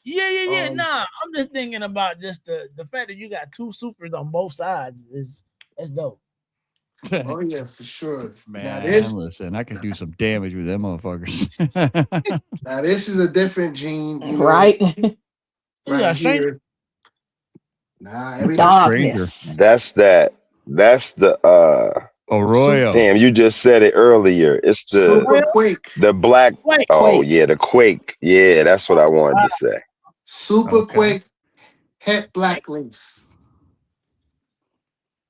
Yeah. Um, Nah, I'm just thinking about just the fact that you got two supers on both sides is that's dope. oh yeah, for sure. Now Man, this listen, I can do some damage with them motherfuckers. now this is a different gene. Right? You Right got straight. here. Nah, What's that everything. stranger? Darkness. That's the Arroyo. damn, you just said it earlier. It's Oh Super yeah, Quake. the black wait. oh Quake. yeah, the Quake. Yeah, that's what I wanted to say. Super Okay. Quake Het Black Lace.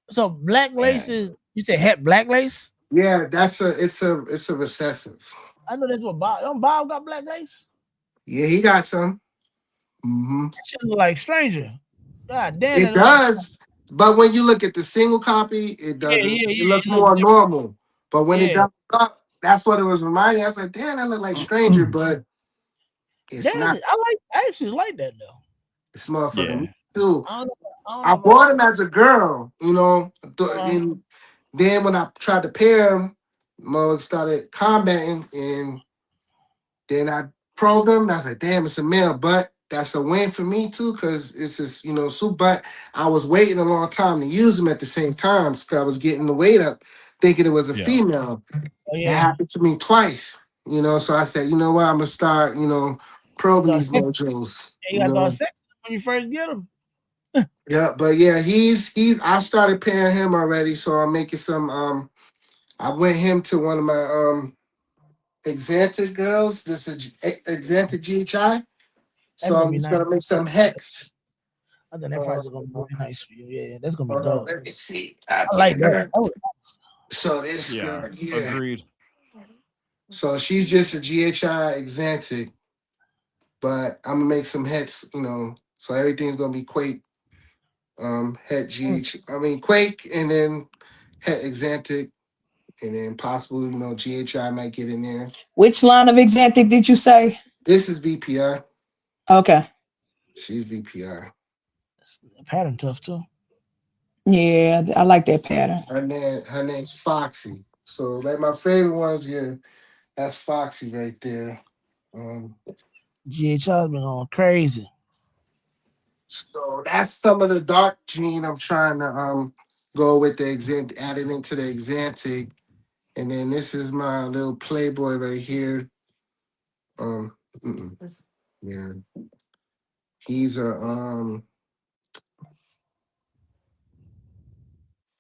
So black lace Man. is you said hat black lace? Yeah, it's a recessive. I know that's what Bob. Don't Bob got black lace? Yeah, he got some. That shit look like stranger. God damn It it! Like does, but when you look at the single copy, it yeah, doesn't. yeah, It yeah. looks It look more different. normal. But when it Yeah, doubled up, that's what it was reminding. I was like, damn, that look like Stranger, but it's not. I actually like that though. It's motherfucking me Yeah. too. I don't know. I don't I know if I like. bought him as a girl, Uh, and then when I tried to pair him, Mo started combating, and then I probed him. And I was like, damn, it's a male, but that's a win for me too, because it's just, soup. But I was waiting a long time to use him at the same time because I was getting the weight up, thinking it was a Yeah. female. oh That yeah. happened to me twice, so I said, you know what, I'm gonna start, You probing got these sex. mojos, You got to start sex when you first get them. Yeah, but yeah, I started pairing him already, so I'm making some I went him to one of my Exantic girls. This is Exantic GHI. That's So gonna I'm be just nice. gonna make some hex. I think that Uh, project gonna be really nice for you. Yeah, that's gonna be hold on, dope. let me see. I I like get that. her. That was So this Yeah. girl here. Agreed. So she's just a GHI Exantic, but I'm gonna make some hex, so everything's gonna be Quake, het mm, GH I mean Quake and then het Exantic. And then possible, GHI might get in there. Which line of Exantic did you say? This is VPR. Okay. She's VPR. the pattern tough too. Yeah, I like that pattern. Her name's Foxy. So like my favorite ones, yeah, that's Foxy right there. Um, GHI's been going crazy. so that's some of the dark gene I'm trying to go with the add it into the Exantic. And then this is my little Playboy right here. Um, mm-mm. Yeah, he's a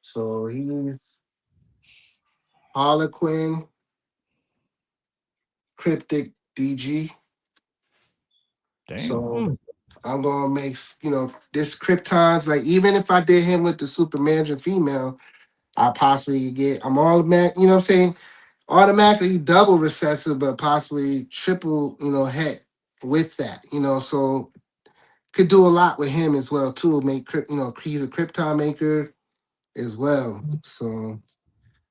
so he's Harlequin Cryptic DG. Damn. So Mm. I'm gonna make this Kryptons, like even if I did him with the super manager female, I possibly could get I'm automatic, you know what I'm saying? Automatically double recessive, but possibly triple, het with that, so could do a lot with him as well too. Make he's a Krypton maker as well. So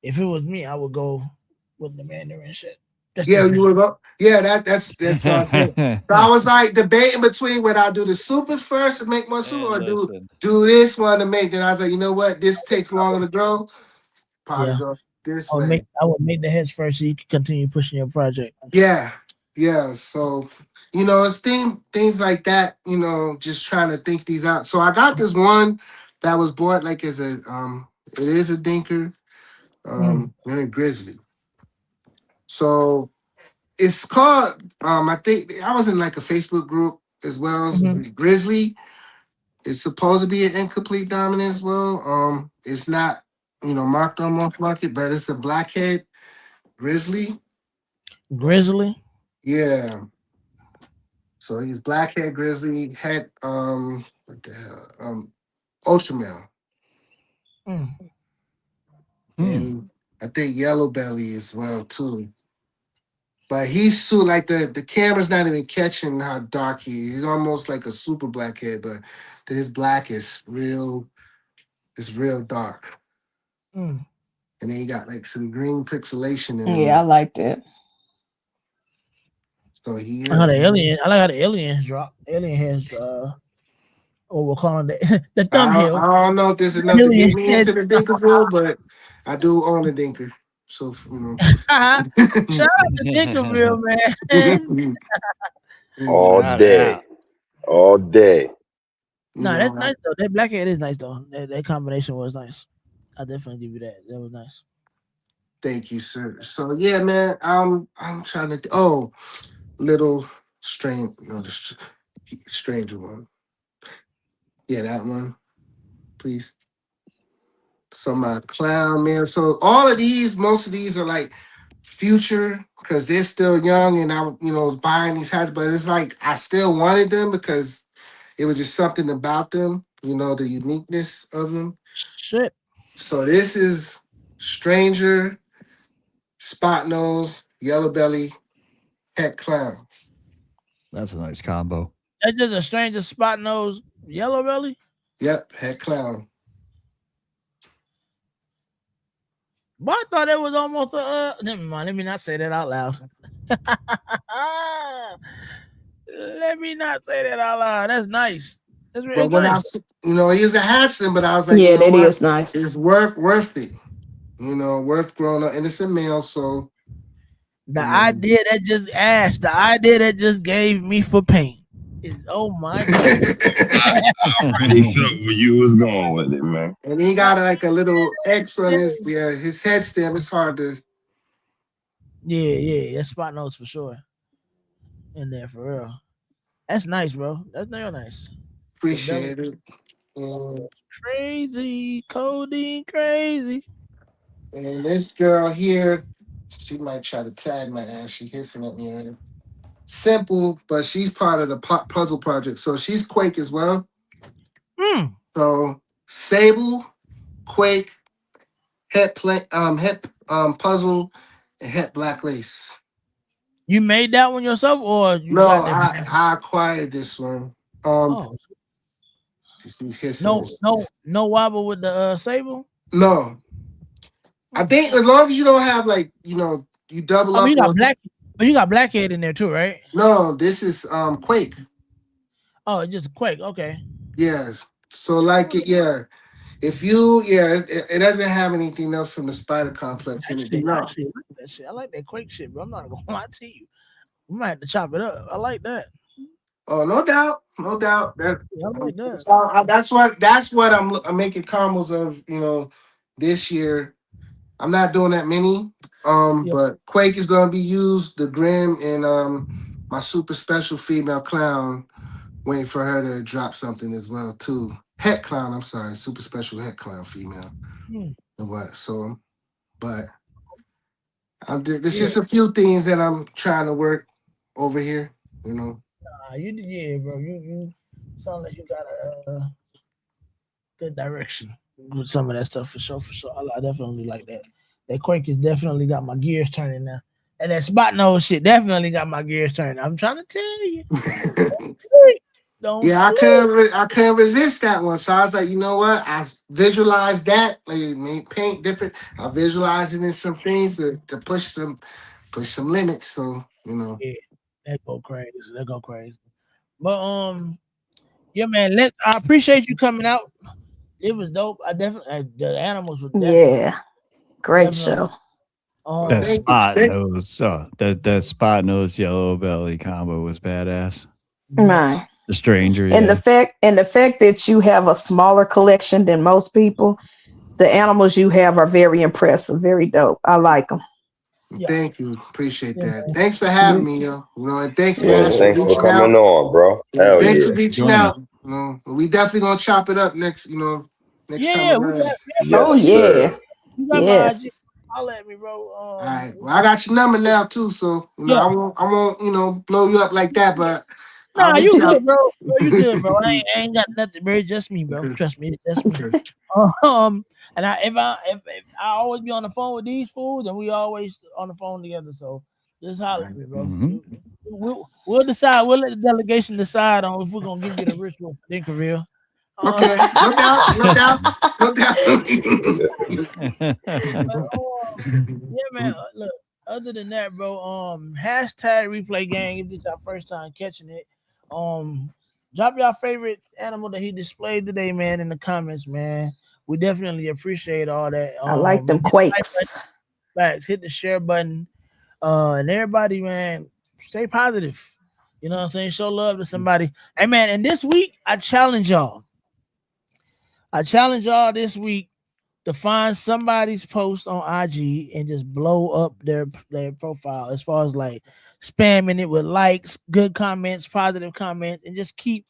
If it was me, I would go with the Mandarin shit. That's yeah, just you me. were yeah, that's what I'm saying. So I was like debating between whether I do the supers first and make more super Man, or do listen. do this one to make. Then I was like, you know what? This takes longer to grow. Probably Yeah, go this way. I would make the heads first so you can continue pushing your project. Yeah, yeah. So it's things like that. Just trying to think these out. So I got this one that was bought like as it is a dinker, Mm, very grizzly. So it's called I think I was in like a Facebook group as well as mhm. Grizzly. It's supposed to be an incomplete dominant as well. It's not, marked on MorphMarket, but it's a blackhead grizzly. Grizzly. Yeah. So he's blackhead grizzly, had what the hell? Ocean male. Mm. And I think yellow belly as well too. But he's so like the camera's not even catching how dark he is. He's almost like a super blackhead, but his black is real. It's real dark. Mm. And then he got like some green pixelation in him. Yeah, I like that. So he I like how is. the aliens drop. Alien has what we're calling the I thumbnail. don't know if this is enough to Alien get me head. into the Dinkerville, but I do own a Dinker. So Shout out to Dinkerville, man. All Shout day. out. All day. No, that's nice though. That blackhead is nice though. That combination was nice. I definitely give you that. That was nice. Thank you, sir. So yeah, man, I'm trying to. Little strange. No, the stranger one. Yeah, that one, please. So my clown man. So all of these, most of these are like future because they're still young, and I, was buying these hats, but it's like I still wanted them because it was just something about them, the uniqueness of them. Shit. So this is stranger, spot nose, yellow belly, het clown. That's a nice combo. That's just a stranger spot nose yellow belly. Yep, het clown. But I thought it was almost a. Never mind. Let me not say that out loud. Let me not say that out loud. That's nice. That's really But when nice. he was a hatchling, but I was like, Yeah, that what? is nice. It's worth it. Worth growing up, and it's a male, so The idea that just gave me for paint is oh my god. He felt where you was going with it, man. And he got like a little X on his head stem. It's hard to. Yeah, that's spot notes for sure. In there for real. That's nice, bro. That's real nice. Appreciate it. And Crazy, codeine crazy. this girl here, she might try to tag my ass. She hissing at me already. Simple, but she's part of the puzzle project, so she's Quake as well. So Sable, Quake, Het puzzle, and Het black lace. You made that one yourself, or you No, got that? I acquired this one. She's hissing. No wobble with the sable. No, I think as long as you don't have you double up. You got black. But you got blackhead in there too, right? No, this is Quake. Oh, it's just Quake. Okay. Yes. So if you it doesn't have anything else from the Spider Complex in it. I like that shit. I like that Quake shit, bro. I'm not gonna lie to you. We might have to chop it up. I like that. Oh, no doubt. I like that. So that's what I'm making caramels of, this year. I'm not doing that many. But Quake is gonna be used, the Grim, and my super special female clown, waiting for her to drop something as well too. Het clown, I'm sorry, super special het clown female. And what? So, but there's just a few things that I'm trying to work over here, You did, bro. You sound like you got a good direction with some of that stuff for sure. I definitely like that. That Quake has definitely got my gears turning now. And that spot nose shit definitely got my gears turning. I'm trying to tell you. I couldn't resist that one. So I was like, you know what? I visualized that. Like paint different. I visualized it in some things to push some limits. So, Yeah, that go crazy. But yeah, man, I appreciate you coming out. It was dope. I definitely the animals were definitely Great show. That spot nose, that spot nose yellow belly combo was badass. Man. The stranger, and the fact that you have a smaller collection than most people, the animals you have are very impressive, very dope. I like them. Thank you, appreciate that. Thanks for having me, and thanks for coming on, bro. Thanks for reaching out. You know, but we definitely gonna chop it up next. You know, next time Yeah, we got, around. Oh Yes, yeah. sir. you got my IG. Yes. Holler at me, bro. All right. Well, I got your number now too, so you know Yeah. I won't you know blow you up like that, but I'll Nah, reach you out. good, bro. Bro, you good, bro. I ain't got nothing, bro. It's just me, bro. Trust me, it's just me. Um, and if I always be on the phone with these fools, and we always on the phone together. So just holler at me, bro. Mhm. We'll decide. We'll let the delegation decide on if we're gonna give you the ritual thing, real. Okay, no doubt, no doubt, no doubt. But, yeah, man. Look, other than that, bro. Hashtag replay gang. If this is your first time catching it, drop your favorite animal that he displayed today, man, in the comments, man. We definitely appreciate all that. I like them Hit the like button, quakes. facts, hit the share button. And everybody, man, stay positive. You know what I'm saying? Show love to somebody. Hey, man. And this week, I challenge y'all. I challenge y'all this week to find somebody's post on IG and just blow up their profile as far as like spamming it with likes, good comments, positive comments, and just keep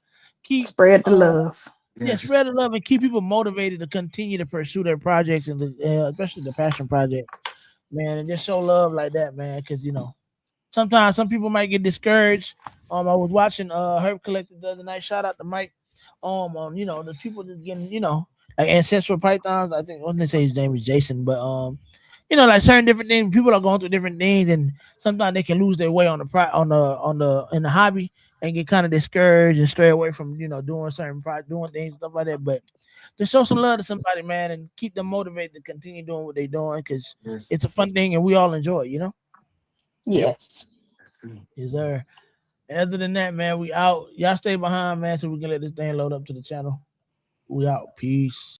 Spread the love. yeah, Yes, spread the love and keep people motivated to continue to pursue their projects and especially the passion project, man, and just show love like that, man, because sometimes some people might get discouraged. I was watching Herb Collective the other night. Shout out to Mike. On the people just getting like ancestral pythons. I think I want to say his name is Jason, but like certain different things. People are going through different things, and sometimes they can lose their way on the in the hobby and get kind of discouraged and stray away from doing doing things stuff like that. But just show some love to somebody, man, and keep them motivated to continue doing what they're doing because yes, it's a fun thing and we all enjoy it. Yep. Yes. yes. Yes, sir. Other than that, man, we out. Y'all stay behind, man, so we can let this thing load up to the channel. We out. Peace.